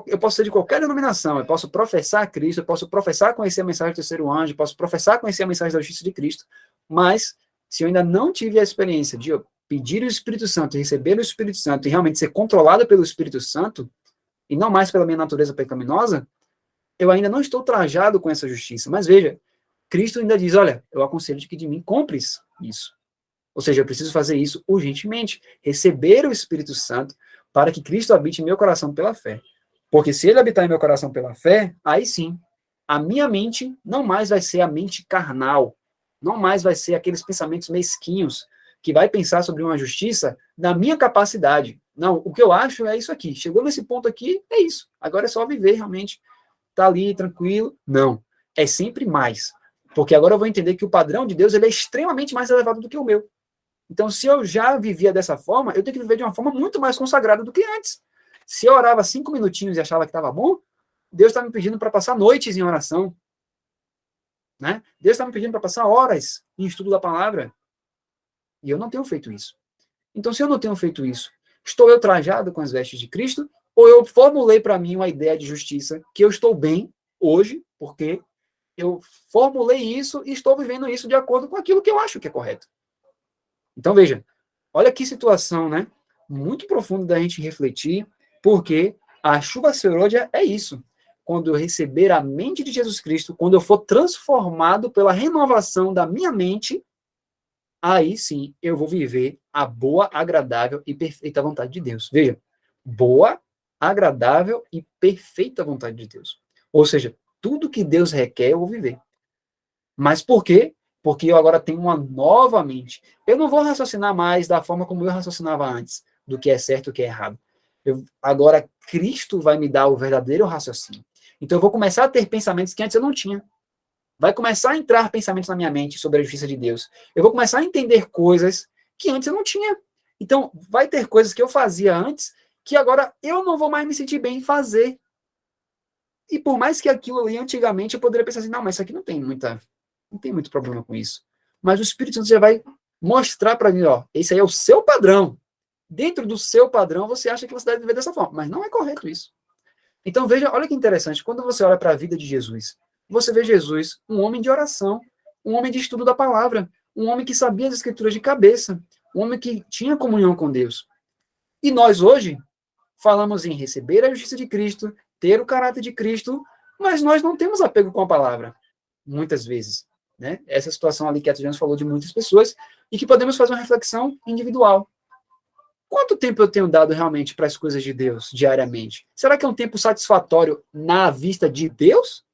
[SPEAKER 1] eu posso ser de qualquer denominação, eu posso professar Cristo, eu posso professar conhecer a mensagem do terceiro anjo, eu posso professar conhecer a mensagem da justiça de Cristo, mas se eu ainda não tive a experiência de pedir o Espírito Santo, receber o Espírito Santo e realmente ser controlada pelo Espírito Santo, e não mais pela minha natureza pecaminosa, eu ainda não estou trajado com essa justiça. Mas veja, Cristo ainda diz, olha, eu aconselho que de mim compres isso. Ou seja, eu preciso fazer isso urgentemente, receber o Espírito Santo para que Cristo habite em meu coração pela fé. Porque se ele habitar em meu coração pela fé, aí sim, a minha mente não mais vai ser a mente carnal, não mais vai ser aqueles pensamentos mesquinhos, que vai pensar sobre uma justiça na minha capacidade. Não, o que eu acho é isso aqui. Chegou nesse ponto aqui, é isso. Agora é só viver realmente, tá ali, tranquilo. Não, é sempre mais. Porque agora eu vou entender que o padrão de Deus ele é extremamente mais elevado do que o meu. Então, se eu já vivia dessa forma, eu tenho que viver de uma forma muito mais consagrada do que antes. Se eu orava 5 minutinhos e achava que estava bom, Deus está me pedindo para passar noites em oração. Né? Deus está me pedindo para passar horas em estudo da palavra. E eu não tenho feito isso. Então, se eu não tenho feito isso, estou eu trajado com as vestes de Cristo? Ou eu formulei para mim uma ideia de justiça que eu estou bem hoje, porque eu formulei isso e estou vivendo isso de acordo com aquilo que eu acho que é correto. Então, veja, olha que situação, né? Muito profunda da gente refletir, porque a chuva serôdia é isso. Quando eu receber a mente de Jesus Cristo, quando eu for transformado pela renovação da minha mente, aí sim eu vou viver a boa, agradável e perfeita vontade de Deus. Veja, boa, agradável e perfeita vontade de Deus. Ou seja, tudo que Deus requer eu vou viver. Mas por quê? Porque eu agora tenho uma nova mente. Eu não vou raciocinar mais da forma como eu raciocinava antes, do que é certo e o que é errado. Agora, Cristo vai me dar o verdadeiro raciocínio. Então, eu vou começar a ter pensamentos que antes eu não tinha. Vai começar a entrar pensamentos na minha mente sobre a justiça de Deus. Eu vou começar a entender coisas que antes eu não tinha. Então, vai ter coisas que eu fazia antes que agora eu não vou mais me sentir bem em fazer. E por mais que aquilo ali antigamente eu poderia pensar assim, não, mas isso aqui não tem muito problema com isso. Mas o Espírito Santo já vai mostrar para mim, ó, esse aí é o seu padrão. Dentro do seu padrão, você acha que você deve viver dessa forma, mas não é correto isso. Então veja, olha que interessante, quando você olha para a vida de Jesus, você vê Jesus, um homem de oração, um homem de estudo da palavra, um homem que sabia as escrituras de cabeça, um homem que tinha comunhão com Deus. E nós hoje falamos em receber a justiça de Cristo, ter o caráter de Cristo, mas nós não temos apego com a palavra, muitas vezes. Né? Essa situação ali que a Adriana falou de muitas pessoas, e que podemos fazer uma reflexão individual. Quanto tempo eu tenho dado realmente para as coisas de Deus, diariamente? Será que é um tempo satisfatório na vista de Deus?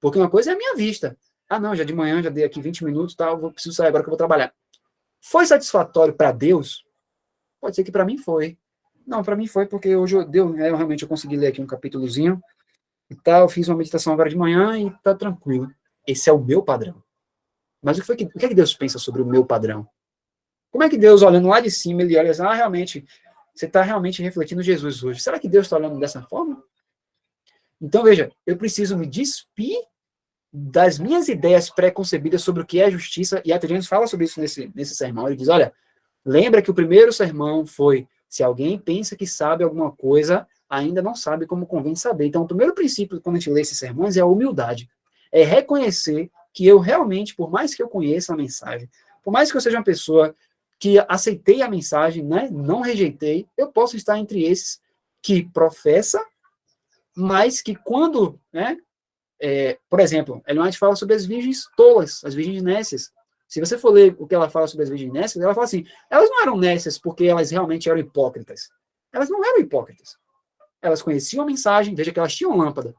[SPEAKER 1] Porque uma coisa é a minha vista. Ah, não, já de manhã, já dei aqui 20 minutos, tá, preciso sair agora que eu vou trabalhar. Foi satisfatório para Deus? Pode ser que para mim foi. Não, para mim foi porque hoje realmente eu consegui ler aqui um capítulozinho e tal, eu fiz uma meditação agora de manhã e tá tranquilo. Esse é o meu padrão. Mas o que é que Deus pensa sobre o meu padrão? Como é que Deus, olhando lá de cima, ele olha assim, realmente, você está realmente refletindo Jesus hoje. Será que Deus está olhando dessa forma? Então, veja, eu preciso me despir das minhas ideias pré-concebidas sobre o que é justiça, e a Adriano fala sobre isso nesse sermão. Ele diz, olha, lembra que o primeiro sermão foi, se alguém pensa que sabe alguma coisa, ainda não sabe como convém saber. Então, o primeiro princípio, quando a gente lê esses sermões, é a humildade. É reconhecer que eu realmente, por mais que eu conheça a mensagem, por mais que eu seja uma pessoa que aceitei a mensagem, né, não rejeitei, eu posso estar entre esses que professa, mas que quando, né, por exemplo, Ellen White fala sobre as virgens tolas, as virgens nécias. Se você for ler o que ela fala sobre as virgens nécias, ela fala assim, elas não eram nécias porque elas realmente eram hipócritas. Elas não eram hipócritas. Elas conheciam a mensagem, veja que elas tinham lâmpada.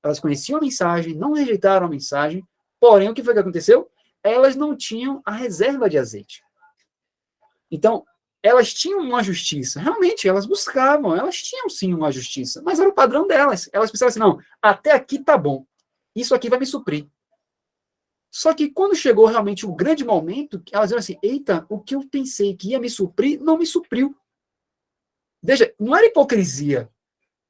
[SPEAKER 1] Elas conheciam a mensagem, não rejeitaram a mensagem, porém, o que foi que aconteceu? Elas não tinham a reserva de azeite. Então, elas tinham uma justiça. Realmente, elas buscavam, elas tinham sim uma justiça, mas era o padrão delas. Elas pensavam assim, não, até aqui tá bom. Isso aqui vai me suprir. Só que quando chegou realmente o grande momento, elas viram assim, eita, o que eu pensei que ia me suprir, não me supriu. Veja, não era hipocrisia,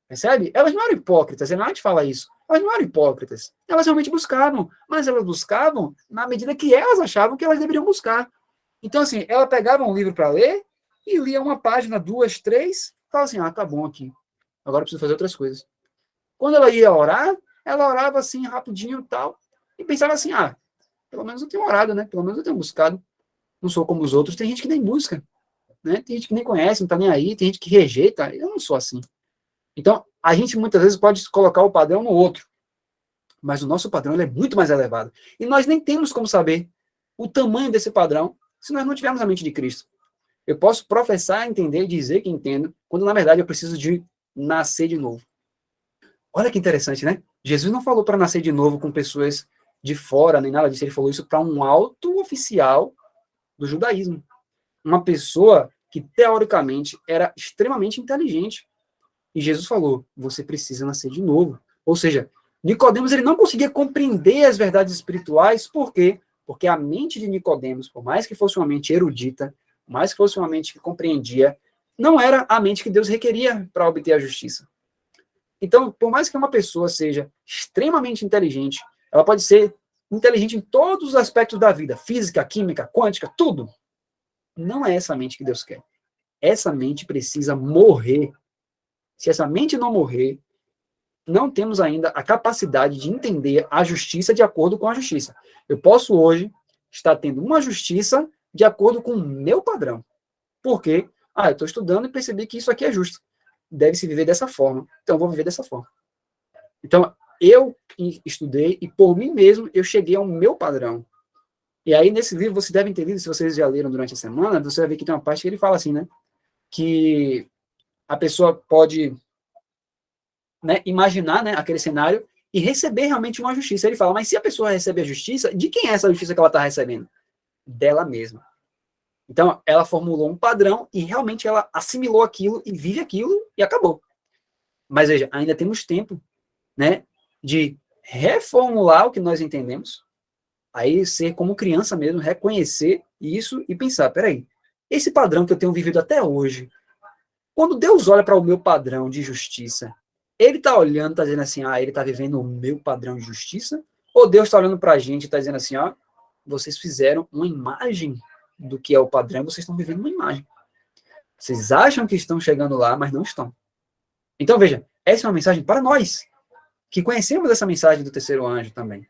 [SPEAKER 1] percebe? Elas não eram hipócritas, a gente fala isso. Elas não eram hipócritas. Elas realmente buscavam, mas elas buscavam na medida que elas achavam que elas deveriam buscar. Então, assim, ela pegava um livro para ler e lia uma página, 2, 3, falava assim, tá bom aqui, agora eu preciso fazer outras coisas. Quando ela ia orar, ela orava assim, rapidinho e tal, e pensava assim, pelo menos eu tenho orado, né? Pelo menos eu tenho buscado. não sou como os outros. Tem gente que nem busca, né? Tem gente que nem conhece, não está nem aí, tem gente que rejeita. Eu não sou assim. Então, a gente muitas vezes pode colocar o padrão no outro, mas o nosso padrão ele é muito mais elevado. E nós nem temos como saber o tamanho desse padrão se nós não tivermos a mente de Cristo. Eu posso professar, entender e dizer que entendo, quando na verdade eu preciso de nascer de novo. Olha que interessante, né? Jesus não falou para nascer de novo com pessoas de fora, nem nada disso. Ele falou isso para um alto oficial do judaísmo. Uma pessoa que, teoricamente, era extremamente inteligente. E Jesus falou, você precisa nascer de novo. Ou seja, Nicodemos ele não conseguia compreender as verdades espirituais. Por quê? Porque a mente de Nicodemos, por mais que fosse uma mente erudita, por mais que fosse uma mente que compreendia, não era a mente que Deus requeria para obter a justiça. Então, por mais que uma pessoa seja extremamente inteligente, ela pode ser inteligente em todos os aspectos da vida, física, química, quântica, tudo. Não é essa mente que Deus quer. Essa mente precisa morrer. Se essa mente não morrer, não temos ainda a capacidade de entender a justiça de acordo com a justiça. Eu posso hoje estar tendo uma justiça de acordo com o meu padrão. Por quê? Eu estou estudando e percebi que isso aqui é justo. Deve-se viver dessa forma. Então, eu vou viver dessa forma. Então, eu estudei e, por mim mesmo, eu cheguei ao meu padrão. E aí, nesse livro, vocês devem ter lido, se vocês já leram durante a semana, você vai ver que tem uma parte que ele fala assim, né? Que a pessoa pode, né, imaginar, né, aquele cenário e receber realmente uma justiça. Ele fala, mas se a pessoa recebe a justiça, de quem é essa justiça que ela está recebendo? Dela mesma. Então, ela formulou um padrão e realmente ela assimilou aquilo e vive aquilo e acabou. Mas veja, ainda temos tempo, né, de reformular o que nós entendemos, aí ser como criança mesmo, reconhecer isso e pensar, peraí, esse padrão que eu tenho vivido até hoje, quando Deus olha para o meu padrão de justiça, ele está olhando, está dizendo assim, ele está vivendo o meu padrão de justiça? Ou Deus está olhando para a gente e está dizendo assim, vocês fizeram uma imagem do que é o padrão, vocês estão vivendo uma imagem. Vocês acham que estão chegando lá, mas não estão. Então, veja, essa é uma mensagem para nós, que conhecemos essa mensagem do terceiro anjo também.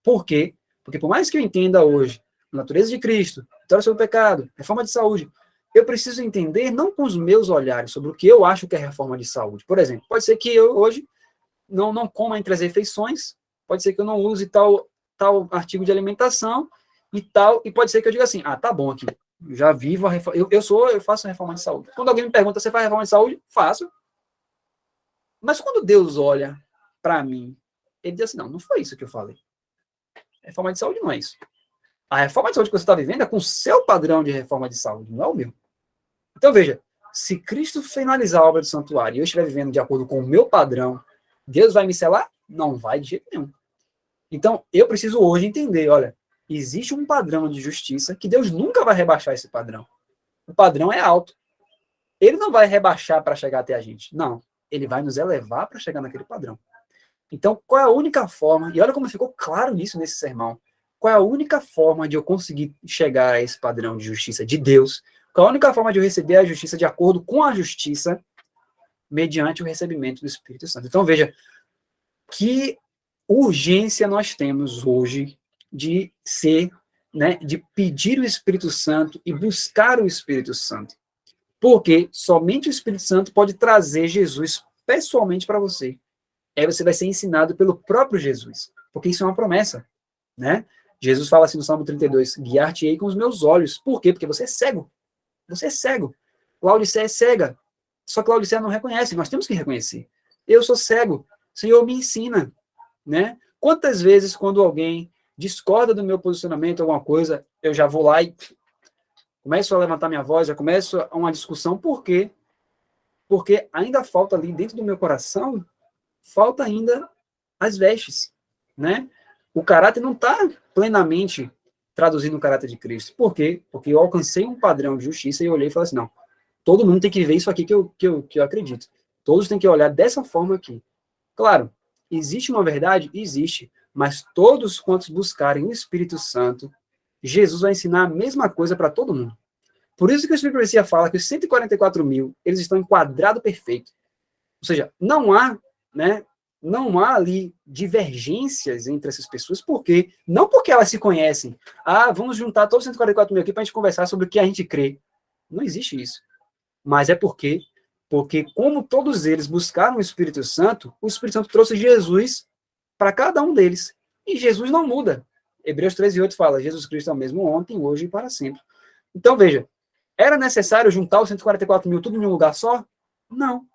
[SPEAKER 1] Por quê? Porque por mais que eu entenda hoje a natureza de Cristo, vitória sobre o pecado, reforma de saúde, eu preciso entender não com os meus olhares sobre o que eu acho que é reforma de saúde. Por exemplo, pode ser que eu hoje não coma entre as refeições, pode ser que eu não use tal artigo de alimentação e tal, e pode ser que eu diga assim, tá bom aqui, já vivo a reforma, eu faço a reforma de saúde. Quando alguém me pergunta, você faz reforma de saúde? Faço. Mas quando Deus olha para mim, ele diz assim, não foi isso que eu falei. A reforma de saúde não é isso. A reforma de saúde que você está vivendo é com o seu padrão de reforma de saúde, não é o meu. Então, veja, se Cristo finalizar a obra do santuário e eu estiver vivendo de acordo com o meu padrão, Deus vai me selar? Não vai de jeito nenhum. Então, eu preciso hoje entender, olha, existe um padrão de justiça que Deus nunca vai rebaixar esse padrão. O padrão é alto. Ele não vai rebaixar para chegar até a gente. Não. Ele vai nos elevar para chegar naquele padrão. Então, qual é a única forma, e olha como ficou claro nisso nesse sermão, qual é a única forma de eu conseguir chegar a esse padrão de justiça de Deus? Qual é a única forma de eu receber a justiça de acordo com a justiça mediante o recebimento do Espírito Santo? Então, veja, que urgência nós temos hoje de ser, né, de pedir o Espírito Santo e buscar o Espírito Santo. Porque somente o Espírito Santo pode trazer Jesus pessoalmente para você. Aí você vai ser ensinado pelo próprio Jesus, porque isso é uma promessa, né? Jesus fala assim no Salmo 32, guiar-te-ei com os meus olhos. Por quê? Porque você é cego. Você é cego. Laodiceia é cega. Só que Laodiceia não reconhece, nós temos que reconhecer. Eu sou cego, Senhor me ensina, né? Quantas vezes quando alguém discorda do meu posicionamento, alguma coisa, eu já vou lá e começo a levantar minha voz, já começo uma discussão, por quê? Porque ainda falta ali dentro do meu coração, falta ainda as vestes, né? O caráter não está plenamente traduzindo o caráter de Cristo. Por quê? Porque eu alcancei um padrão de justiça e eu olhei e falei assim, não, todo mundo tem que ver isso aqui que eu acredito. Todos têm que olhar dessa forma aqui. Claro, existe uma verdade? Existe. Mas todos quantos buscarem o Espírito Santo, Jesus vai ensinar a mesma coisa para todo mundo. Por isso que o Espírito de Profecia fala que os 144 mil, eles estão em quadrado perfeito. Ou seja, não há, né, não há ali divergências entre essas pessoas, porque não porque elas se conhecem. Ah, vamos juntar todos os 144 mil aqui para a gente conversar sobre o que a gente crê. Não existe isso. Mas é porque como todos eles buscaram o Espírito Santo trouxe Jesus para cada um deles. E Jesus não muda. Hebreus 13:8 fala, Jesus Cristo é o mesmo ontem, hoje e para sempre. Então, veja, era necessário juntar os 144 mil tudo em um lugar só? Não.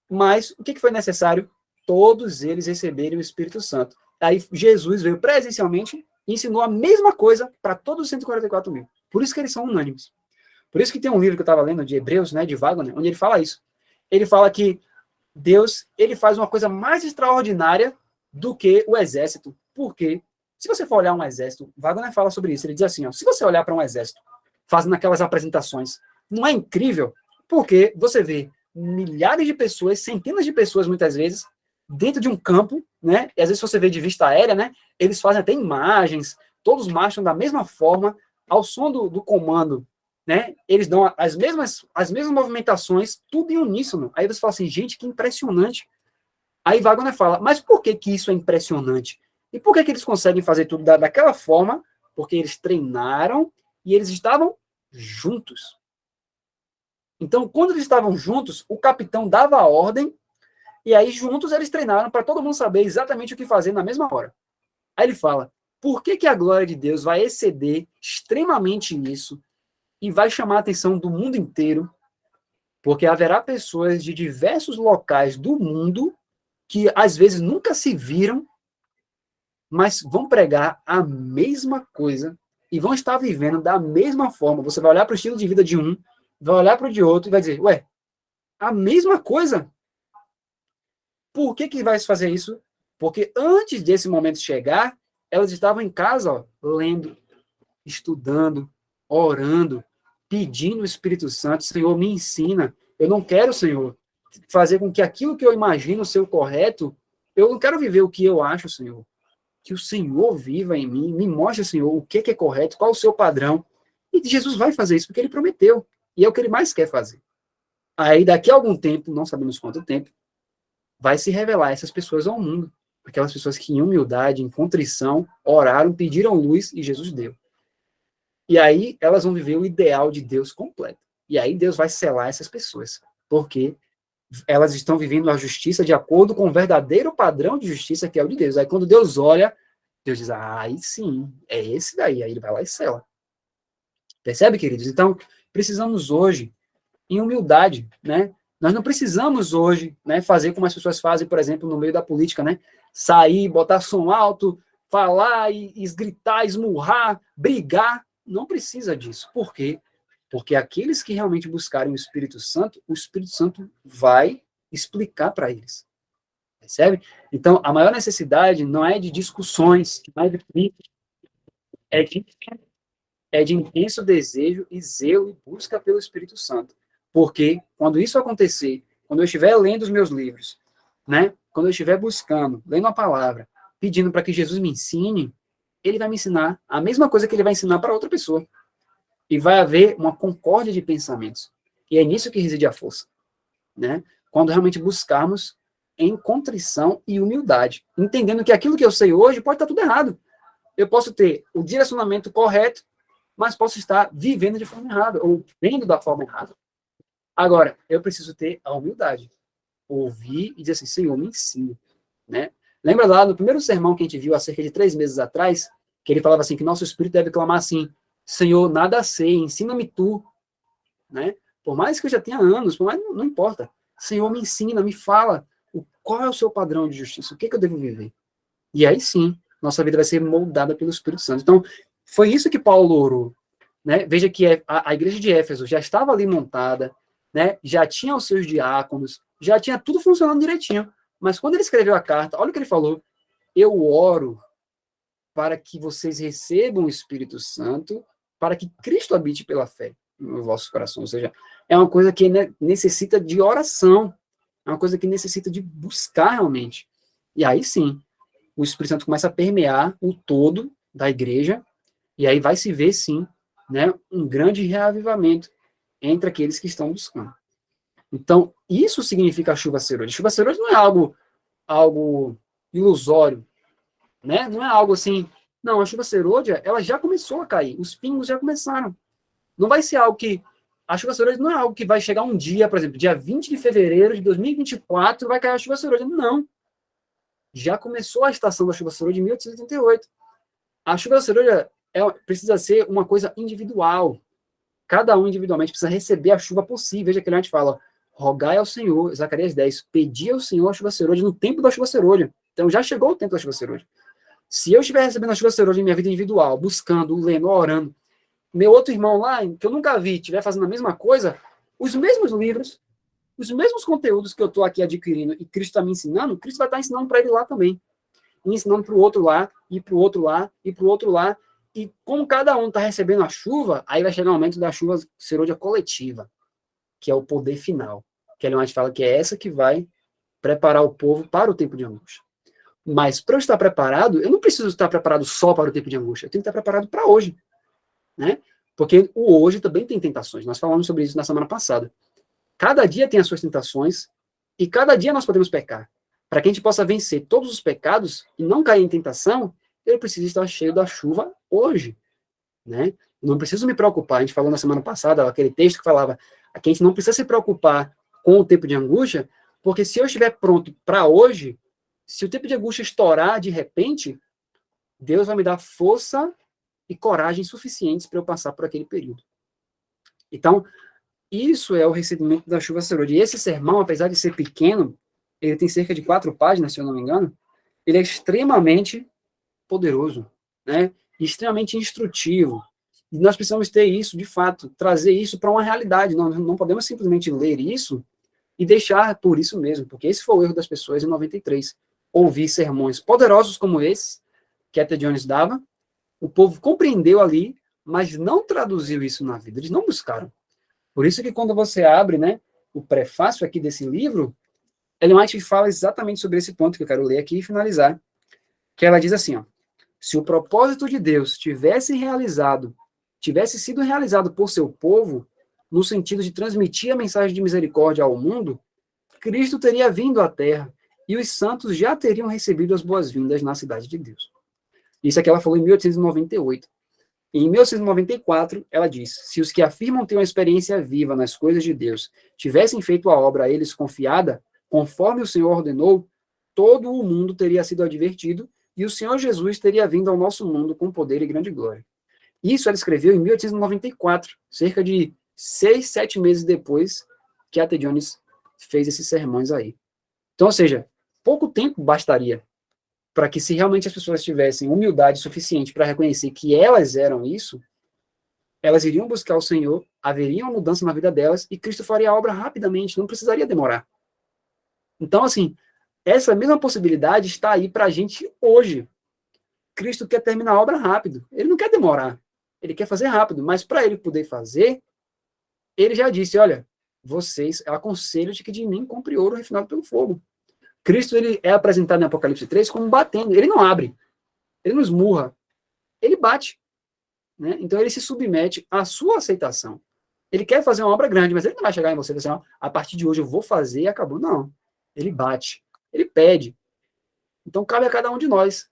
[SPEAKER 1] Mas o que foi necessário? Todos eles receberem o Espírito Santo. Aí Jesus veio presencialmente e ensinou a mesma coisa para todos os 144 mil. Por isso que eles são unânimes. Por isso que tem um livro que eu estava lendo, de Hebreus, né, de Wagner, onde ele fala isso. Ele fala que Deus, ele faz uma coisa mais extraordinária do que o exército. Por quê? Se você for olhar um exército, Wagner fala sobre isso, ele diz assim, ó, se você olhar para um exército, fazendo aquelas apresentações, não é incrível? Porque você vê milhares de pessoas, centenas de pessoas, muitas vezes, dentro de um campo, né? E às vezes você vê de vista aérea, né? Eles fazem até imagens, todos marcham da mesma forma, ao som do comando, né? Eles dão as mesmas movimentações, tudo em uníssono. Aí você fala assim, gente, que impressionante. Aí Wagner fala, mas por que isso é impressionante? E por que eles conseguem fazer tudo daquela forma? Porque eles treinaram e eles estavam juntos. Então, quando eles estavam juntos, o capitão dava a ordem, e aí juntos eles treinaram para todo mundo saber exatamente o que fazer na mesma hora. Aí ele fala, por que a glória de Deus vai exceder extremamente isso e vai chamar a atenção do mundo inteiro? Porque haverá pessoas de diversos locais do mundo que às vezes nunca se viram, mas vão pregar a mesma coisa e vão estar vivendo da mesma forma. Você vai olhar para o estilo de vida de um, vai olhar para o de outro e vai dizer, ué, a mesma coisa? Por que vai se fazer isso? Porque antes desse momento chegar, elas estavam em casa, ó, lendo, estudando, orando, pedindo o Espírito Santo, Senhor, me ensina. Eu não quero, Senhor, fazer com que aquilo que eu imagino ser o correto, eu não quero viver o que eu acho, Senhor. Que o Senhor viva em mim, me mostre, Senhor, o que é correto, qual o seu padrão. E Jesus vai fazer isso porque ele prometeu. E é o que ele mais quer fazer. Aí, daqui a algum tempo, não sabemos quanto tempo, vai se revelar essas pessoas ao mundo. Aquelas pessoas que, em humildade, em contrição, oraram, pediram luz e Jesus deu. E aí, elas vão viver o ideal de Deus completo. E aí, Deus vai selar essas pessoas. Porque elas estão vivendo a justiça de acordo com o verdadeiro padrão de justiça que é o de Deus. Aí, quando Deus olha, Deus diz, aí sim, é esse daí. Aí ele vai lá e sela. Percebe, queridos? Então, precisamos hoje, em humildade, né? Nós não precisamos hoje, né, fazer como as pessoas fazem, por exemplo, no meio da política, né? Sair, botar som alto, falar e gritar, esmurrar, brigar. Não precisa disso. Por quê? Porque aqueles que realmente buscarem o Espírito Santo vai explicar para eles. Percebe? Então, a maior necessidade não é de discussões, não é de críticas, é de intenso desejo e zelo e busca pelo Espírito Santo. Porque quando isso acontecer, quando eu estiver lendo os meus livros, né? Quando eu estiver buscando, lendo a palavra, pedindo para que Jesus me ensine, ele vai me ensinar a mesma coisa que ele vai ensinar para outra pessoa. E vai haver uma concórdia de pensamentos. E é nisso que reside a força, né? Quando realmente buscarmos em contrição e humildade, entendendo que aquilo que eu sei hoje pode estar tudo errado. Eu posso ter o direcionamento correto, mas posso estar vivendo de forma errada, ou vendo da forma errada. Agora, eu preciso ter a humildade. Ouvir e dizer assim, Senhor, me ensina. Né? Lembra lá no primeiro sermão que a gente viu há cerca de 3 meses atrás, que ele falava assim, que nosso espírito deve clamar assim, Senhor, nada sei, ensina-me tu. Né? Por mais que eu já tenha anos, por mais, não importa. Senhor, me ensina, me fala qual é o seu padrão de justiça, o que eu devo viver. E aí sim, nossa vida vai ser moldada pelo Espírito Santo. Então, foi isso que Paulo orou. Né? Veja que a igreja de Éfeso já estava ali montada, né? Já tinha os seus diáconos, já tinha tudo funcionando direitinho. Mas quando ele escreveu a carta, olha o que ele falou. Eu oro para que vocês recebam o Espírito Santo, para que Cristo habite pela fé no vosso coração. Ou seja, é uma coisa que necessita de oração, é uma coisa que necessita de buscar realmente. E aí sim, o Espírito Santo começa a permear o todo da igreja, e aí vai se ver, sim, né, um grande reavivamento entre aqueles que estão buscando. Então, isso significa a chuva serôdia. Chuva serôdia não é algo ilusório, né? Não é algo assim, não, a chuva serôdia, ela já começou a cair, os pingos já começaram. Não vai ser algo que, a chuva serôdia não é algo que vai chegar um dia, por exemplo, dia 20 de fevereiro de 2024, vai cair a chuva serôdia. Não. Já começou a estação da chuva serôdia em 1888. A chuva serôdia precisa ser uma coisa individual. Cada um individualmente precisa receber a chuva possível. Veja que ele fala, rogai ao Senhor, Zacarias 10, pedi ao Senhor a chuva serôdia no tempo da chuva serôdia. Então já chegou o tempo da chuva serôdia. Se eu estiver recebendo a chuva serôdia em minha vida individual, buscando, lendo, orando, meu outro irmão lá, que eu nunca vi, estiver fazendo a mesma coisa, os mesmos livros, os mesmos conteúdos que eu estou aqui adquirindo e Cristo está me ensinando, Cristo vai estar ensinando para ele lá também. E ensinando para o outro lá, e para o outro lá, e para o outro lá. E como cada um está recebendo a chuva, aí vai chegar o momento da chuva serôdia coletiva, que é o poder final. Que ele fala que é essa que vai preparar o povo para o tempo de angústia. Mas para eu estar preparado, eu não preciso estar preparado só para o tempo de angústia, eu tenho que estar preparado para hoje. Né? Porque o hoje também tem tentações. Nós falamos sobre isso na semana passada. Cada dia tem as suas tentações e cada dia nós podemos pecar. Para que a gente possa vencer todos os pecados e não cair em tentação, eu preciso estar cheio da chuva hoje. Né? Não preciso me preocupar. A gente falou na semana passada, aquele texto que falava que a gente não precisa se preocupar com o tempo de angústia, porque se eu estiver pronto para hoje, se o tempo de angústia estourar de repente, Deus vai me dar força e coragem suficientes para eu passar por aquele período. Então, isso é o recebimento da chuva serôdia. E esse sermão, apesar de ser pequeno, ele tem cerca de 4 páginas, se eu não me engano, ele é extremamente poderoso, né? E extremamente instrutivo. E nós precisamos ter isso, de fato, trazer isso para uma realidade. Nós não podemos simplesmente ler isso e deixar por isso mesmo, porque esse foi o erro das pessoas em 93. Ouvir sermões poderosos como esse, que Etta Jones dava, o povo compreendeu ali, mas não traduziu isso na vida, eles não buscaram. Por isso que quando você abre, né, o prefácio aqui desse livro, Ellen White fala exatamente sobre esse ponto que eu quero ler aqui e finalizar, que ela diz assim, ó, se o propósito de Deus tivesse sido realizado por seu povo, no sentido de transmitir a mensagem de misericórdia ao mundo, Cristo teria vindo à Terra e os santos já teriam recebido as boas-vindas na cidade de Deus. Isso aqui ela falou em 1898. Em 1894, ela diz, se os que afirmam ter uma experiência viva nas coisas de Deus tivessem feito a obra a eles confiada, conforme o Senhor ordenou, todo o mundo teria sido advertido e o Senhor Jesus teria vindo ao nosso mundo com poder e grande glória. Isso ela escreveu em 1894, cerca de 6, 7 meses depois que a T. Jones fez esses sermões aí. Então, ou seja, pouco tempo bastaria para que, se realmente as pessoas tivessem humildade suficiente para reconhecer que elas eram isso, elas iriam buscar o Senhor, haveria uma mudança na vida delas e Cristo faria a obra rapidamente, não precisaria demorar. Então, assim, essa mesma possibilidade está aí para a gente hoje. Cristo quer terminar a obra rápido, ele não quer demorar, ele quer fazer rápido, mas para ele poder fazer, ele já disse, olha, vocês, eu aconselho-te que de mim compre ouro refinado pelo fogo. Cristo ele é apresentado em Apocalipse 3 como batendo, ele não abre, ele não esmurra, ele bate. Né? Então ele se submete à sua aceitação. Ele quer fazer uma obra grande, mas ele não vai chegar em você e dizer assim, a partir de hoje eu vou fazer e acabou. Não. Ele bate, ele pede. Então cabe a cada um de nós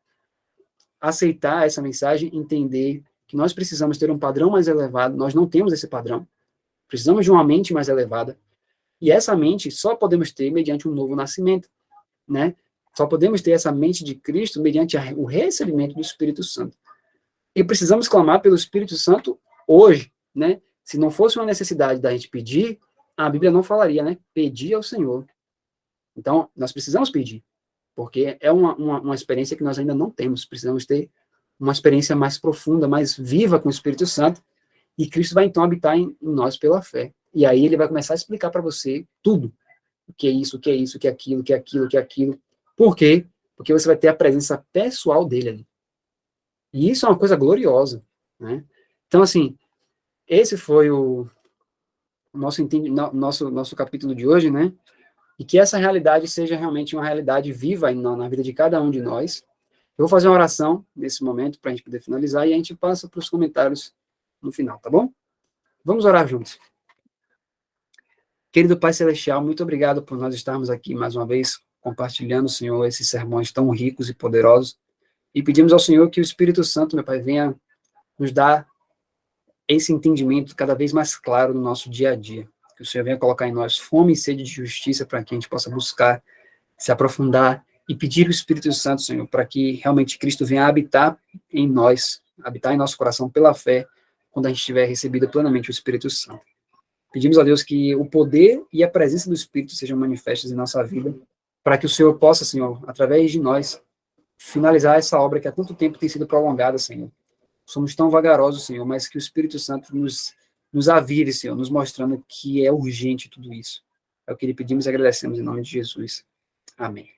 [SPEAKER 1] aceitar essa mensagem, entender que nós precisamos ter um padrão mais elevado, nós não temos esse padrão, precisamos de uma mente mais elevada, e essa mente só podemos ter mediante um novo nascimento. Né? Só podemos ter essa mente de Cristo mediante o recebimento do Espírito Santo. E precisamos clamar pelo Espírito Santo hoje, né? Se não fosse uma necessidade da gente pedir, a Bíblia não falaria, né? Pedir ao Senhor. Então, nós precisamos pedir, porque é uma experiência que nós ainda não temos. Precisamos ter uma experiência mais profunda, mais viva com o Espírito Santo, e Cristo vai então habitar em nós pela fé. E aí ele vai começar a explicar para você tudo. O que é isso, o que é isso, o que é aquilo, o que é aquilo, o que é aquilo. Por quê? Porque você vai ter a presença pessoal dele ali. E isso é uma coisa gloriosa, né? Então, assim, esse foi o nosso capítulo de hoje, né? E que essa realidade seja realmente uma realidade viva na vida de cada um de nós. Eu vou fazer uma oração nesse momento para a gente poder finalizar e a gente passa para os comentários no final, tá bom? Vamos orar juntos. Querido Pai Celestial, muito obrigado por nós estarmos aqui mais uma vez compartilhando, Senhor, esses sermões tão ricos e poderosos. E pedimos ao Senhor que o Espírito Santo, meu Pai, venha nos dar esse entendimento cada vez mais claro no nosso dia a dia. Que o Senhor venha colocar em nós fome e sede de justiça para que a gente possa buscar, se aprofundar e pedir o Espírito Santo, Senhor, para que realmente Cristo venha habitar em nós, habitar em nosso coração pela fé, quando a gente tiver recebido plenamente o Espírito Santo. Pedimos a Deus que o poder e a presença do Espírito sejam manifestos em nossa vida, para que o Senhor possa, Senhor, através de nós, finalizar essa obra que há tanto tempo tem sido prolongada, Senhor. Somos tão vagarosos, Senhor, mas que o Espírito Santo nos avive, Senhor, nos mostrando que é urgente tudo isso. É o que lhe pedimos e agradecemos em nome de Jesus. Amém.